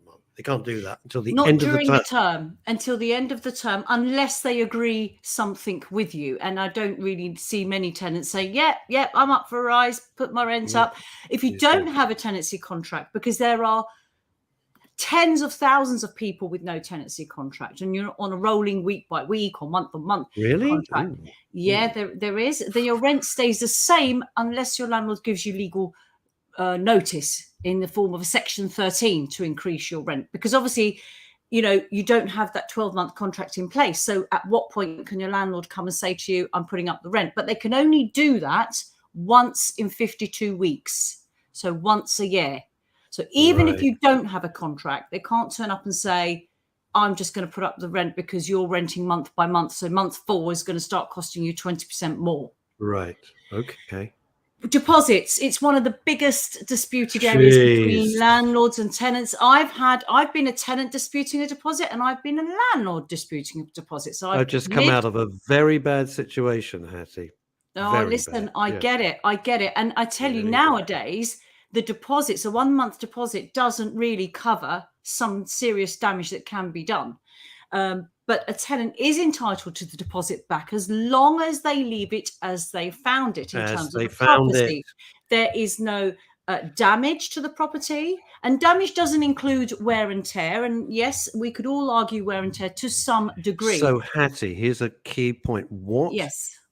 month. They can't do that until the end of the term. Not during the term, until the end of the term, unless they agree something with you. And I don't really see many tenants say, yep, I'm up for a rise, put my rent up. If you don't have a tenancy contract, because there are tens of thousands of people with no tenancy contract, and you're on a rolling week by week or month on month contract. Ooh. Yeah, there is. Then your rent stays the same unless your landlord gives you legal notice in the form of a Section 13 to increase your rent. Because obviously, you don't have that 12-month contract in place. So at what point can your landlord come and say to you, I'm putting up the rent? But they can only do that once in 52 weeks. So once a year. So even if you don't have a contract, they can't turn up and say, I'm just going to put up the rent because you're renting month by month. So month 4 is going to start costing you 20% more. Right. Okay. Deposits. It's one of the biggest disputed areas between landlords and tenants. I've been a tenant disputing a deposit and I've been a landlord disputing a deposit. So I've just come out of a very bad situation, Hattie. Oh, listen, I get it. And I tell you nowadays, the deposit, so 1 month deposit doesn't really cover some serious damage that can be done. But a tenant is entitled to the deposit back as long as they leave it as they found it in terms of the property. There is no damage to the property, and damage doesn't include wear and tear. And yes, we could all argue wear and tear to some degree. So, Hattie, here's a key point. What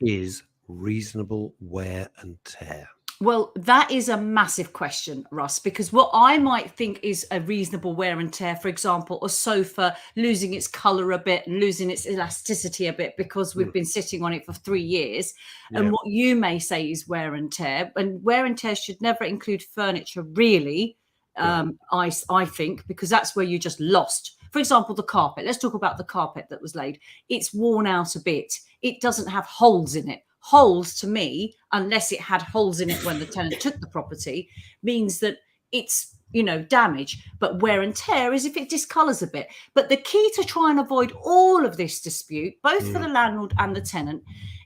is reasonable wear and tear? Well, that is a massive question, Russ, because what I might think is a reasonable wear and tear, for example, a sofa losing its colour a bit and losing its elasticity a bit because we've been sitting on it for 3 years. And what you may say is wear and tear. And wear and tear should never include furniture, really, I think, because that's where you just lost. For example, the carpet. Let's talk about the carpet that was laid. It's worn out a bit. It doesn't have holes in it. Holes, to me, unless it had holes in it when the tenant took the property, means that it's, damage. But wear and tear is if it discolors a bit. But the key to try and avoid all of this dispute, both for the landlord and the tenant,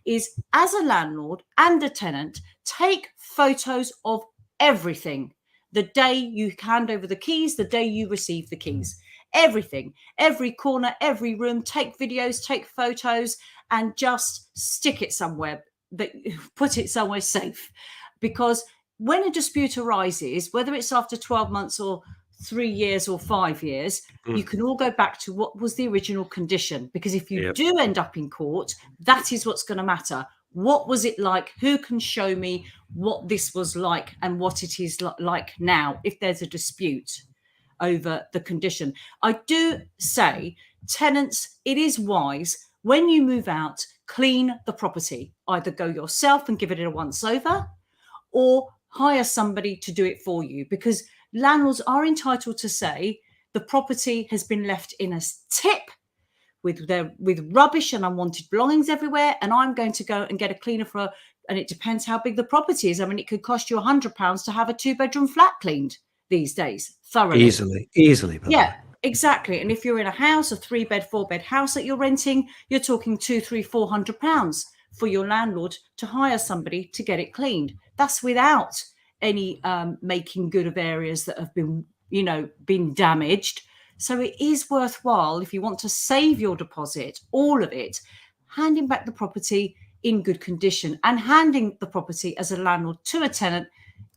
is, as a landlord and a tenant, take photos of everything. The day you hand over the keys, the day you receive the keys, everything, every corner, every room, take videos, take photos, and just stick it somewhere, put it somewhere safe. Because when a dispute arises, whether it's after 12 months or 3 years or 5 years, you can all go back to what was the original condition. Because if you do end up in court, that is what's going to matter. What was it like? Who can show me what this was like and what it is like now if there's a dispute over the condition? I do say, tenants, it is wise, when you move out, clean the property. Either go yourself and give it a once over, or hire somebody to do it for you, because landlords are entitled to say the property has been left in a tip with rubbish and unwanted belongings everywhere, and I'm going to go and get a cleaner and it depends how big the property is. I mean, it could cost you £100 to have a 2-bedroom flat cleaned these days, thoroughly. Easily. Yeah, exactly. And if you're in a house, a 3-bed, 4-bed house that you're renting, you're talking £200, £300, £400 for your landlord to hire somebody to get it cleaned. That's without any making good of areas that have been damaged. So it is worthwhile, if you want to save your deposit, all of it, handing back the property in good condition and handing the property as a landlord to a tenant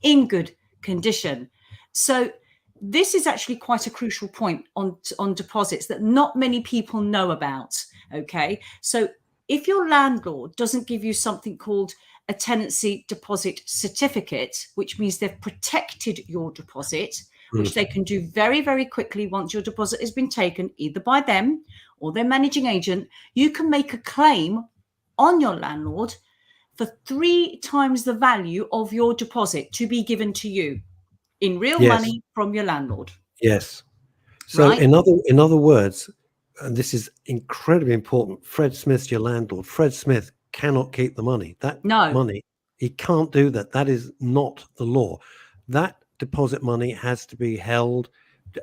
in good condition. So this is actually quite a crucial point on deposits that not many people know about. Okay, so if your landlord doesn't give you something called a tenancy deposit certificate, which means they've protected your deposit, which they can do very, very quickly once your deposit has been taken, either by them or their managing agent, you can make a claim on your landlord for 3 times the value of your deposit to be given to you in real money from your landlord. Yes. So right? in other words, and this is incredibly important, Fred Smith's your landlord. Fred Smith cannot keep the money. Money, he can't do that. That is not the law. That deposit money has to be held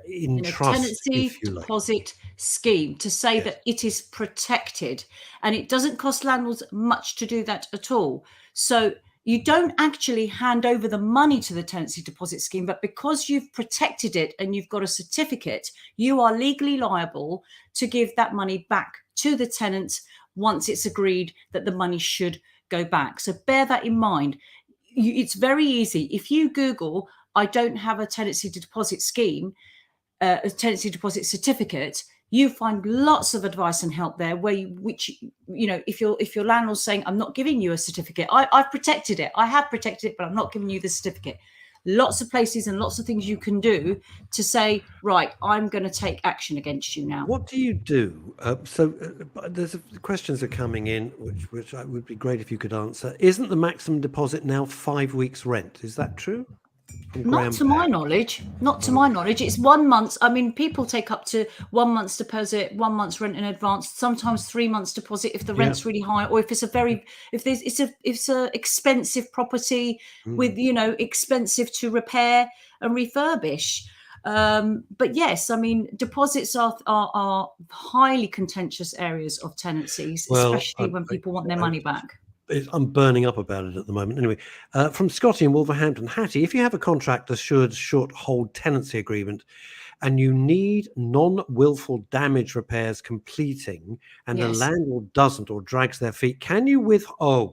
in a trust, tenancy deposit scheme, to say that it is protected, and it doesn't cost landlords much to do that at all. So you don't actually hand over the money to the tenancy deposit scheme, but because you've protected it and you've got a certificate, you are legally liable to give that money back to the tenant once it's agreed that the money should go back. So bear that in mind. It's very easy. If you Google, I don't have a tenancy deposit scheme, a tenancy deposit certificate, you find lots of advice and help there if your landlord's saying, I'm not giving you a certificate, I've protected it, I have protected it, but I'm not giving you the certificate. Lots of places and lots of things you can do to say, right, I'm going to take action against you now. What do you do? There's questions are coming in, which would be great if you could answer. Isn't the maximum deposit now 5 weeks' rent? Is that true? Not to my knowledge. It's 1 month. I mean, people take up to 1 month's deposit, 1 month's rent in advance, sometimes 3 months deposit if the rent's really high, or if it's it's a expensive property with, expensive to repair and refurbish. But yes, I mean, deposits are highly contentious areas of tenancies, especially when people want their money back. I'm burning up about it at the moment. Anyway, from Scotty in Wolverhampton, Hattie, if you have a contract assured short hold tenancy agreement and you need non-willful damage repairs completing and the landlord doesn't or drags their feet, can you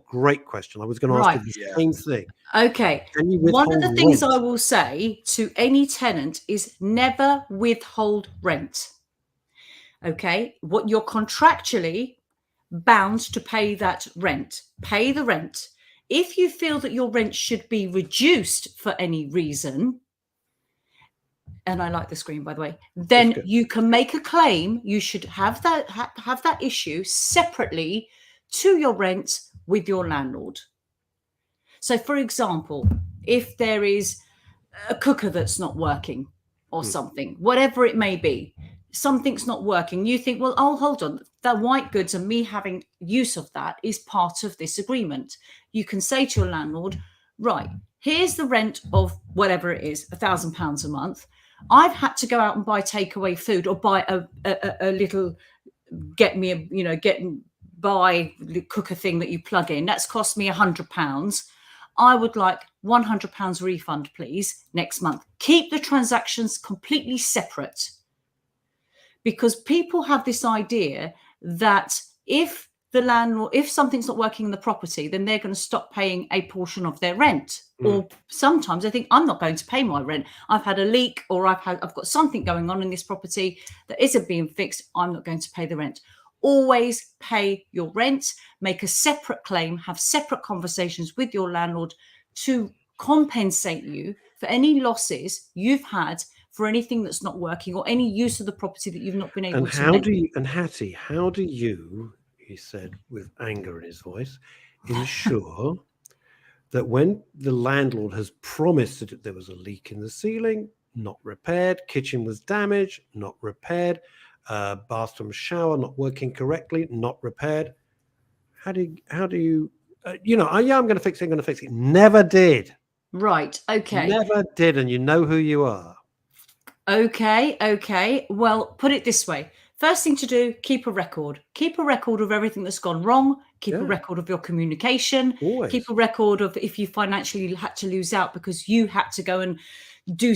great question. I was going to ask you the same thing. Okay. One of the things I will say to any tenant is never withhold rent. Okay. What you're contractually bound to pay that rent. Pay the rent. If you feel that your rent should be reduced for any reason, and I like the screen, by the way, then you can make a claim. You should have that issue separately to your rent with your landlord. So, for example, if there is a cooker that's not working or something, whatever it may be. Something's not working. You think, well, oh, hold on. The white goods and me having use of that is part of this agreement. You can say to your landlord, right, here's the rent of whatever it is, £1,000 a month. I've had to go out and buy takeaway food or buy a little, buy the cooker thing that you plug in. That's cost me £100. I would like £100 refund, please, next month. Keep the transactions completely separate. Because people have this idea that if something's not working in the property, then they're going to stop paying a portion of their rent. Or sometimes they think, I'm not going to pay my rent. I've had a leak, or I've got something going on in this property that isn't being fixed. I'm not going to pay the rent. Always pay your rent, make a separate claim, have separate conversations with your landlord to compensate you for any losses you've had for anything that's not working or any use of the property that you've not been able to make. And Hattie, how do you, he said with anger in his voice, ensure that when the landlord has promised that there was a leak in the ceiling, not repaired, kitchen was damaged, not repaired, bathroom shower not working correctly, not repaired, how do you I'm going to fix it, never did. Right, okay. Never did, and you know who you are. Okay. Well, put it this way. First thing to do, keep a record. Keep a record of everything that's gone wrong. Keep a record of your communication. Always. Keep a record of if you financially had to lose out because you had to go and do,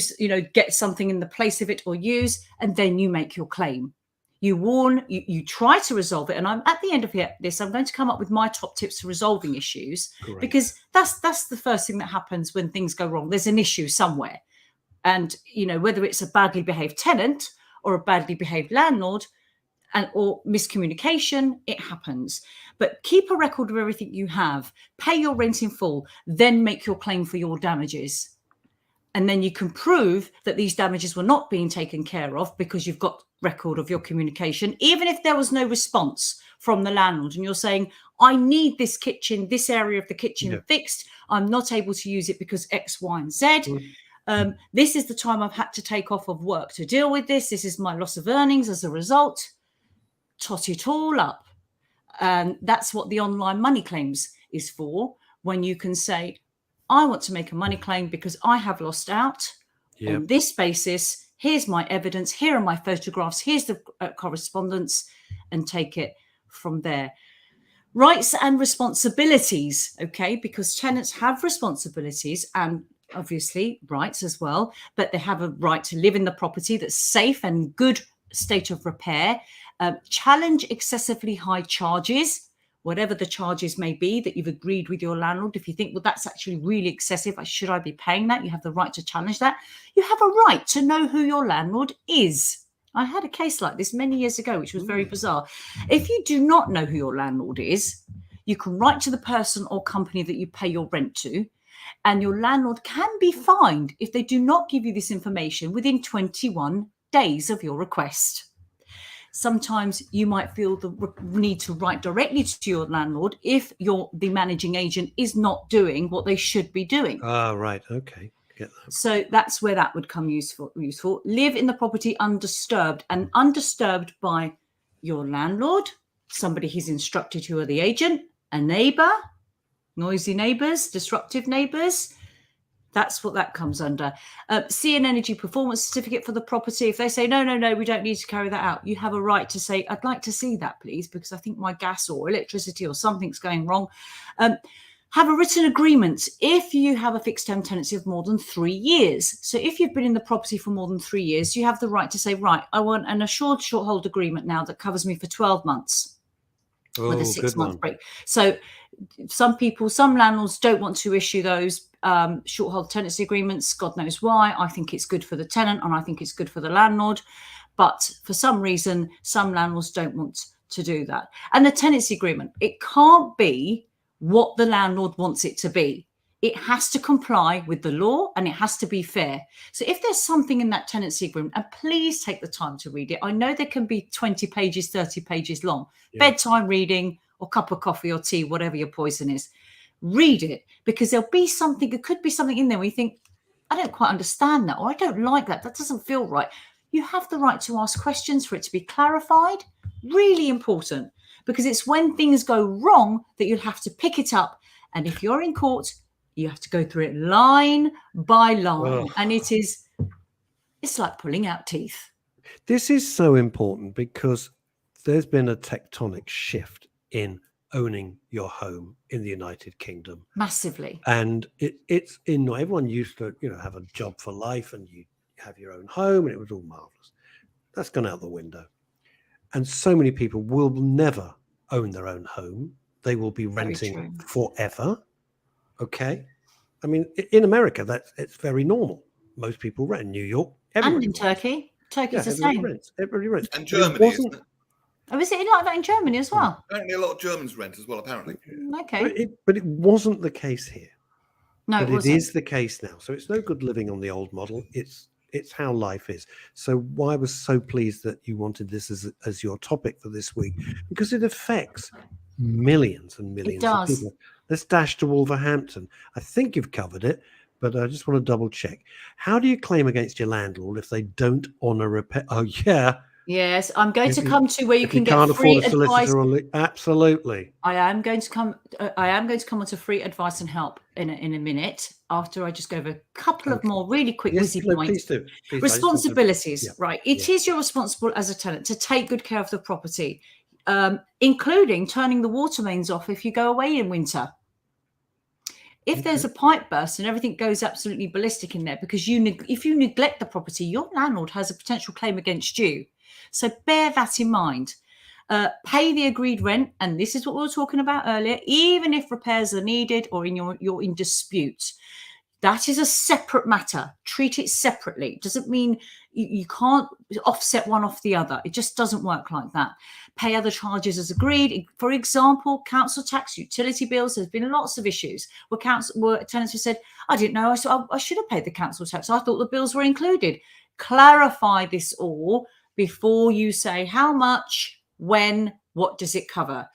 get something in the place of it or use, and then you make your claim. You warn, you try to resolve it. And I'm at the end of this, I'm going to come up with my top tips for resolving issues. Great. Because that's the first thing that happens when things go wrong. There's an issue somewhere. And, whether it's a badly behaved tenant or a badly behaved landlord or miscommunication, it happens. But keep a record of everything you have, pay your rent in full, then make your claim for your damages. And then you can prove that these damages were not being taken care of because you've got record of your communication, even if there was no response from the landlord. And you're saying, I need this kitchen, this area of the kitchen fixed. I'm not able to use it because X, Y, and Z. This is the time I've had to take off of work to deal with this. This is my loss of earnings as a result. Tot it all up. And that's what the online money claims is for, when you can say, I want to make a money claim because I have lost out on this basis. Here's my evidence. Here are my photographs. Here's the correspondence, and take it from there. Rights and responsibilities, okay, because tenants have responsibilities and obviously rights as well, but they have a right to live in the property that's safe and good state of repair. Challenge excessively high charges, whatever the charges may be that you've agreed with your landlord. If you think, well, that's actually really excessive, should I be paying that? You have the right to challenge that. You have a right to know who your landlord is. I had a case like this many years ago, which was very bizarre. If you do not know who your landlord is, you can write to the person or company that you pay your rent to, and your landlord can be fined if they do not give you this information within 21 days of your request. Sometimes you might feel the need to write directly to your landlord if the managing agent is not doing what they should be doing. Right. Okay. Get that. So that's where that would come useful. Live in the property undisturbed, and undisturbed by your landlord, somebody he's instructed who are the agent, a neighbour, noisy neighbours, disruptive neighbours. That's what that comes under. See an energy performance certificate for the property. If they say, no, we don't need to carry that out, you have a right to say, I'd like to see that, please, because I think my gas or electricity or something's going wrong. Have a written agreement if you have a fixed term tenancy of more than 3 years. So if you've been in the property for more than 3 years, you have the right to say, right, I want an assured short hold agreement now that covers me for 12 months. With a 6-month break. So some landlords don't want to issue those short hold tenancy agreements. God knows why. I think it's good for the tenant and I think it's good for the landlord. But for some reason, some landlords don't want to do that. And the tenancy agreement, it can't be what the landlord wants it to be. It has to comply with the law and it has to be fair. So if there's something in that tenancy agreement, and please take the time to read it. I know there can be 20 pages, 30 pages long. Bedtime reading or cup of coffee or tea, whatever your poison is. Read it, because there'll be something, it could be something in there where you think, I don't quite understand that, or I don't like that. That doesn't feel right. You have the right to ask questions for it to be clarified. Really important, because it's when things go wrong that you'll have to pick it up. And if you're in court, you have to go through it line by line. Ugh. And it's like pulling out teeth. This is so important because there's been a tectonic shift in owning your home in the United Kingdom. Massively. And it's in, everyone used to, have a job for life and you have your own home and it was all marvelous. That's gone out the window. And so many people will never own their own home. They will be renting forever. Okay. I mean, in America, it's very normal. Most people rent. In New York, and in Turkey. Turkey's the same. Everybody rents. And Germany, isn't it? Oh, is it like that in Germany as well? Apparently, a lot of Germans rent as well, apparently. Okay. But it wasn't the case here. No, but it wasn't. It is the case now. So it's no good living on the old model. It's how life is. So why I was so pleased that you wanted this as your topic for this week, because it affects millions and millions of people. Let's dash to Wolverhampton. I think you've covered it, but I just want to double check. How do you claim against your landlord if they don't honour repair? Oh, yeah. Yes, I'm going to come to where you can get free advice. Absolutely. I am going to come on to free advice and help in a minute after I just go over a couple of more really quick whizzy points. Please do. Responsibilities, right? It is your responsible as a tenant to take good care of the property, including turning the water mains off if you go away in winter. If there's a pipe burst and everything goes absolutely ballistic in there because if you neglect the property, your landlord has a potential claim against you. So bear that in mind. Pay the agreed rent, and this is what we were talking about earlier, even if repairs are needed or you're in dispute. That is a separate matter. Treat it separately. It doesn't mean you can't offset one off the other. It just doesn't work like that. Pay other charges as agreed. For example, council tax, utility bills. There's been lots of issues where tenants have said, I didn't know, I should have paid the council tax. I thought the bills were included. Clarify this all before you say how much, when, what does it cover.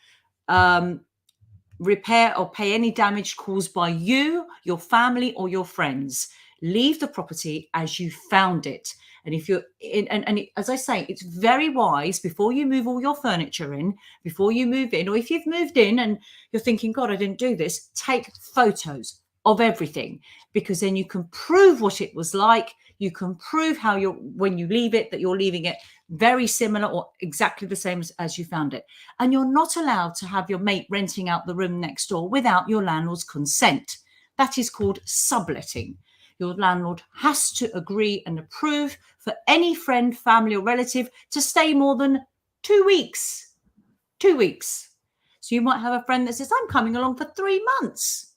Repair or pay any damage caused by you, your family, or your friends. Leave the property as you found it. And if you're in, and as I say, it's very wise before you move all your furniture in, before you move in, or if you've moved in and you're thinking, God, I didn't do this, take photos of everything, because then you can prove what it was like. You can prove how when you leave it, that you're leaving it very similar or exactly the same as you found it. And you're not allowed to have your mate renting out the room next door without your landlord's consent. That is called subletting. Your landlord has to agree and approve for any friend, family, or relative to stay more than 2 weeks. 2 weeks. So you might have a friend that says, I'm coming along for 3 months.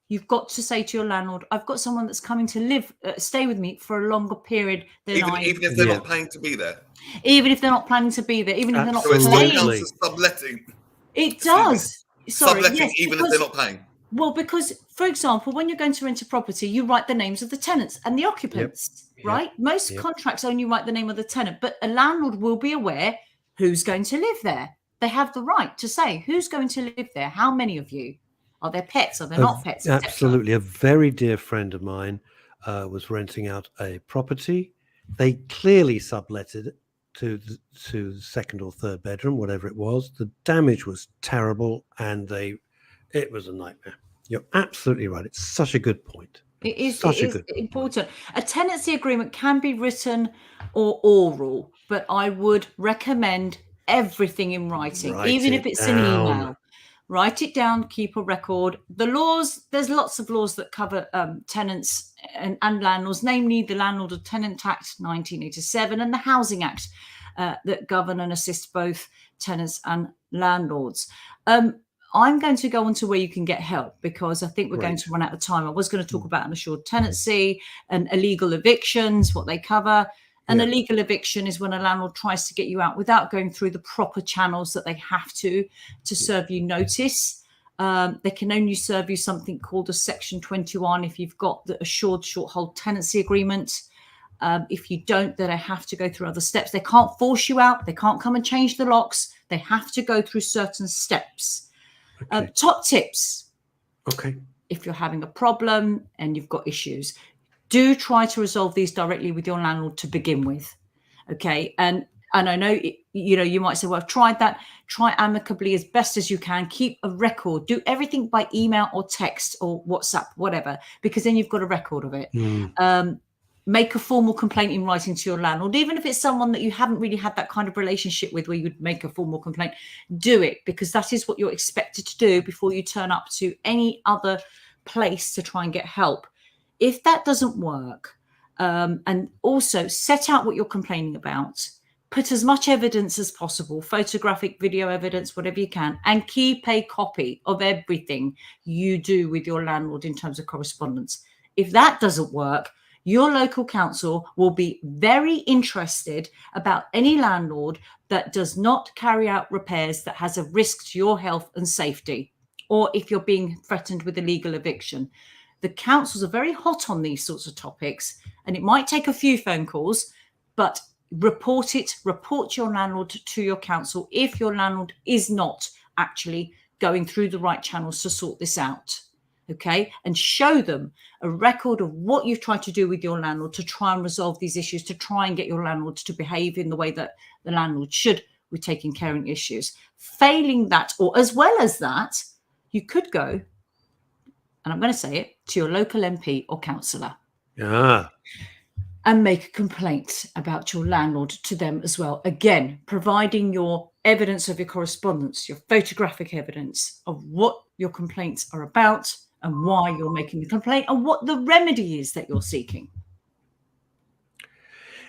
You've got to say to your landlord, I've got someone that's coming to stay with me for a longer period than even if they're not paying to be there. Even if they're not planning to be there, even if they're not paying. So it still counts as subletting. It does. Sorry, subletting, even if they're not paying. Well, because, for example, when you're going to rent a property, you write the names of the tenants and the occupants, right? Most contracts only write the name of the tenant, but a landlord will be aware who's going to live there. They have the right to say who's going to live there, how many of you. Are they pets? Are they not pets? Absolutely. A very dear friend of mine was renting out a property. They clearly subletted it to the second or third bedroom, whatever it was. The damage was terrible, and it was a nightmare. You're absolutely right. It's such a good point. It is important. A tenancy agreement can be written or oral, but I would recommend everything in writing, even if it's an email. Write it down, keep a record. The laws, there's lots of laws that cover tenants and landlords, namely the Landlord and Tenant Act 1987 and the Housing Act that govern and assist both tenants and landlords. I'm going to go on to where you can get help, because I think we're going to run out of time. I was going to talk about an assured tenancy and illegal evictions, what they cover. An illegal eviction is when a landlord tries to get you out without going through the proper channels that they have to serve you notice. They can only serve you something called a Section 21 if you've got the assured short hold tenancy agreement. If you don't, then they have to go through other steps. They can't force you out. They can't come and change the locks. They have to go through certain steps. Top tips. Okay. If you're having a problem and you've got issues, do try to resolve these directly with your landlord to begin with. Okay. And I know, you might say, well, I've tried that. Try amicably as best as you can. Keep a record. Do everything by email or text or WhatsApp, whatever, because then you've got a record of it. Make a formal complaint in writing to your landlord, even if it's someone that you haven't really had that kind of relationship with where you would make a formal complaint. Do it, because that is what you're expected to do before you turn up to any other place to try and get help. If that doesn't work, and also set out what you're complaining about, put as much evidence as possible, photographic, video evidence, whatever you can, and keep a copy of everything you do with your landlord in terms of correspondence. If that doesn't work, your local council will be very interested about any landlord that does not carry out repairs that has a risk to your health and safety, or if you're being threatened with illegal eviction. The councils are very hot on these sorts of topics, and it might take a few phone calls, but report your landlord to your council if your landlord is not actually going through the right channels to sort this out. Okay, and show them a record of what you've tried to do with your landlord to try and resolve these issues, to try and get your landlord to behave in the way that the landlord should with taking care of issues. Failing that, or as well as that, you could go, and I'm going to say it, to your local MP or councillor. And make a complaint about your landlord to them as well. Again, providing your evidence of your correspondence, your photographic evidence of what your complaints are about and why you're making the complaint and what the remedy is that you're seeking.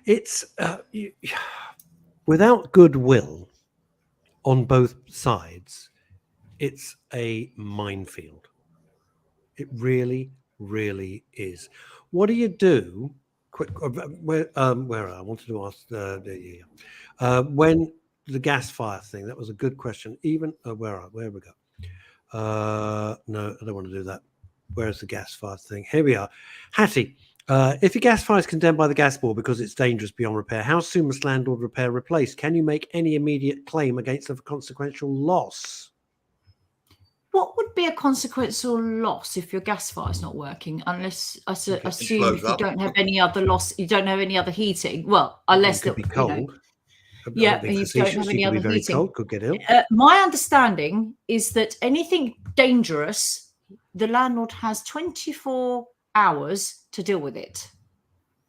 It's without goodwill on both sides, it's a minefield. It really, really is. What do you do? Quick, where I wanted to ask when the gas fire thing. That was a good question. Even where we go? No, I don't want to do that. Where's the gas fire thing? Here we are. Hatti, if your gas fire is condemned by the gas board because it's dangerous beyond repair, how soon must landlord repair replace? Can you make any immediate claim against a consequential loss? What would be a consequential loss if your gas fire is not working? Unless I assume if you don't have any other loss, you don't have any other heating. Well, unless it could be cold. Yeah, and you don't have any other heating. Cold, could get ill. My understanding is that anything dangerous, the landlord has 24 hours to deal with it.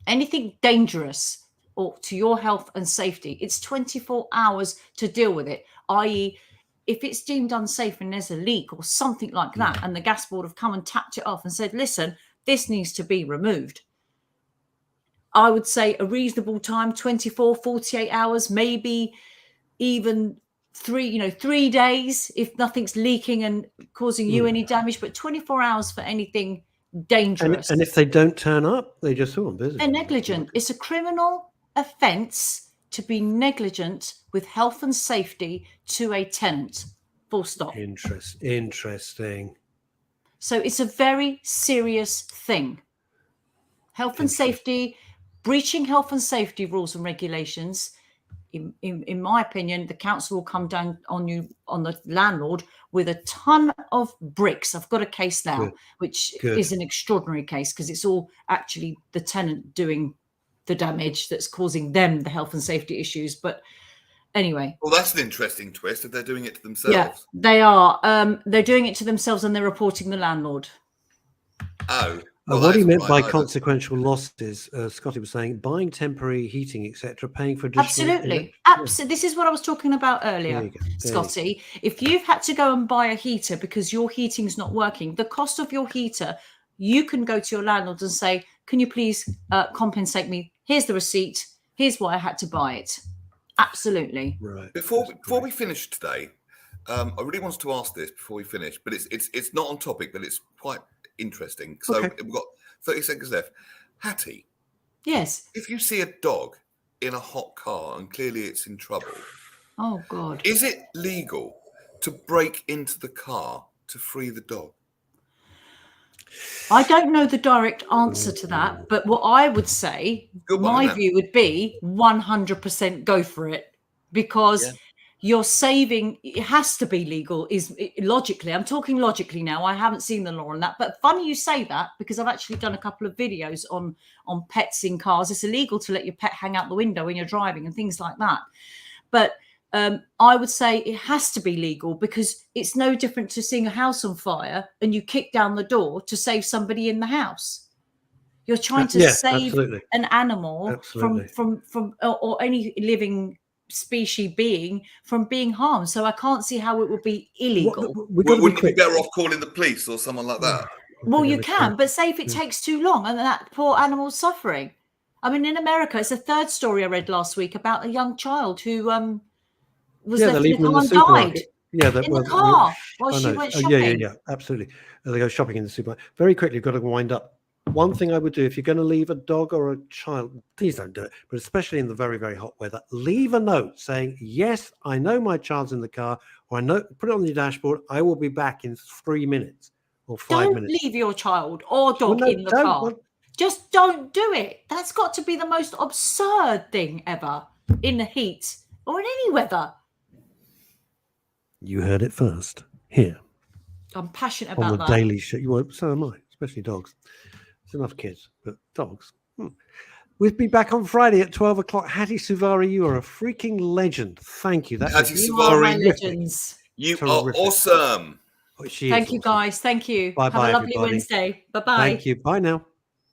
Anything dangerous or to your health and safety, it's 24 hours to deal with it, i.e., if it's deemed unsafe and there's a leak or something like that, and the gas board have come and tapped it off and said, listen, this needs to be removed, I would say a reasonable time, 24, 48 hours, maybe even 3 days if nothing's leaking and causing you any damage, but 24 hours for anything dangerous. And if they don't turn up, they just I'm busy. They're negligent. It's a criminal offence to be negligent with health and safety to a tenant. Full stop. Interesting. So it's a very serious thing. Health and safety, breaching health and safety rules and regulations. In my opinion, the council will come down on the landlord with a ton of bricks. I've got a case now, which is an extraordinary case because it's all actually the tenant doing the damage that's causing them the health and safety issues. But anyway. Well, that's an interesting twist if they're doing it to themselves. Yeah, they are. They're doing it to themselves and they're reporting the landlord. Oh. Well, what he meant by consequential losses, Scotty was saying, buying temporary heating, etc., paying for additional... Absolutely. This is what I was talking about earlier, Scotty. If you've had to go and buy a heater because your heating's not working, the cost of your heater, you can go to your landlord and say, can you please compensate me? Here's the receipt. Here's why I had to buy it. Absolutely. Right. Before we finish today, I really wanted to ask this before we finish, but it's not on topic, but it's quite interesting. So we've got 30 seconds left. Hatti. Yes. If you see a dog in a hot car and clearly it's in trouble. Oh, God. Is it legal to break into the car to free the dog? I don't know the direct answer to that, but what I would say, my view would be 100% go for it, because you're saving. It has to be legal. Logically, I'm talking logically now. I haven't seen the law on that, but funny you say that, because I've actually done a couple of videos on pets in cars. It's illegal to let your pet hang out the window when you're driving and things like that. But I would say it has to be legal, because it's no different to seeing a house on fire and you kick down the door to save somebody in the house. You're trying to save an animal from or any living species being from being harmed. So I can't see how it would be illegal. Wouldn't you be better off calling the police or someone like that? Well, you can, but say if it takes too long and that poor animal's suffering. I mean, in America, it's a third story I read last week about a young child who was left in the car and died. Yeah, in the car while she went shopping. Yeah, absolutely. They go shopping in the supermarket. Very quickly, you've got to wind up. One thing I would do, if you're going to leave a dog or a child, please don't do it, but especially in the very, very hot weather, leave a note saying, yes, I know my child's in the car, or I know, put it on your dashboard, I will be back in 3 minutes or 5 minutes. Don't leave your child or dog in the car. Just don't do it. That's got to be the most absurd thing ever in the heat or in any weather. You heard it first here. I'm passionate about on the that. Daily Show. So am I, especially dogs. It's enough kids, but dogs. We'll be back on Friday at 12 o'clock. Hatti Suvari, you are a freaking legend. Thank you. Hatti Suvari, legends. You are awesome. Oh, Thank you, guys. Thank you. Bye-bye, Have a lovely everybody. Wednesday. Bye-bye. Thank you. Bye now.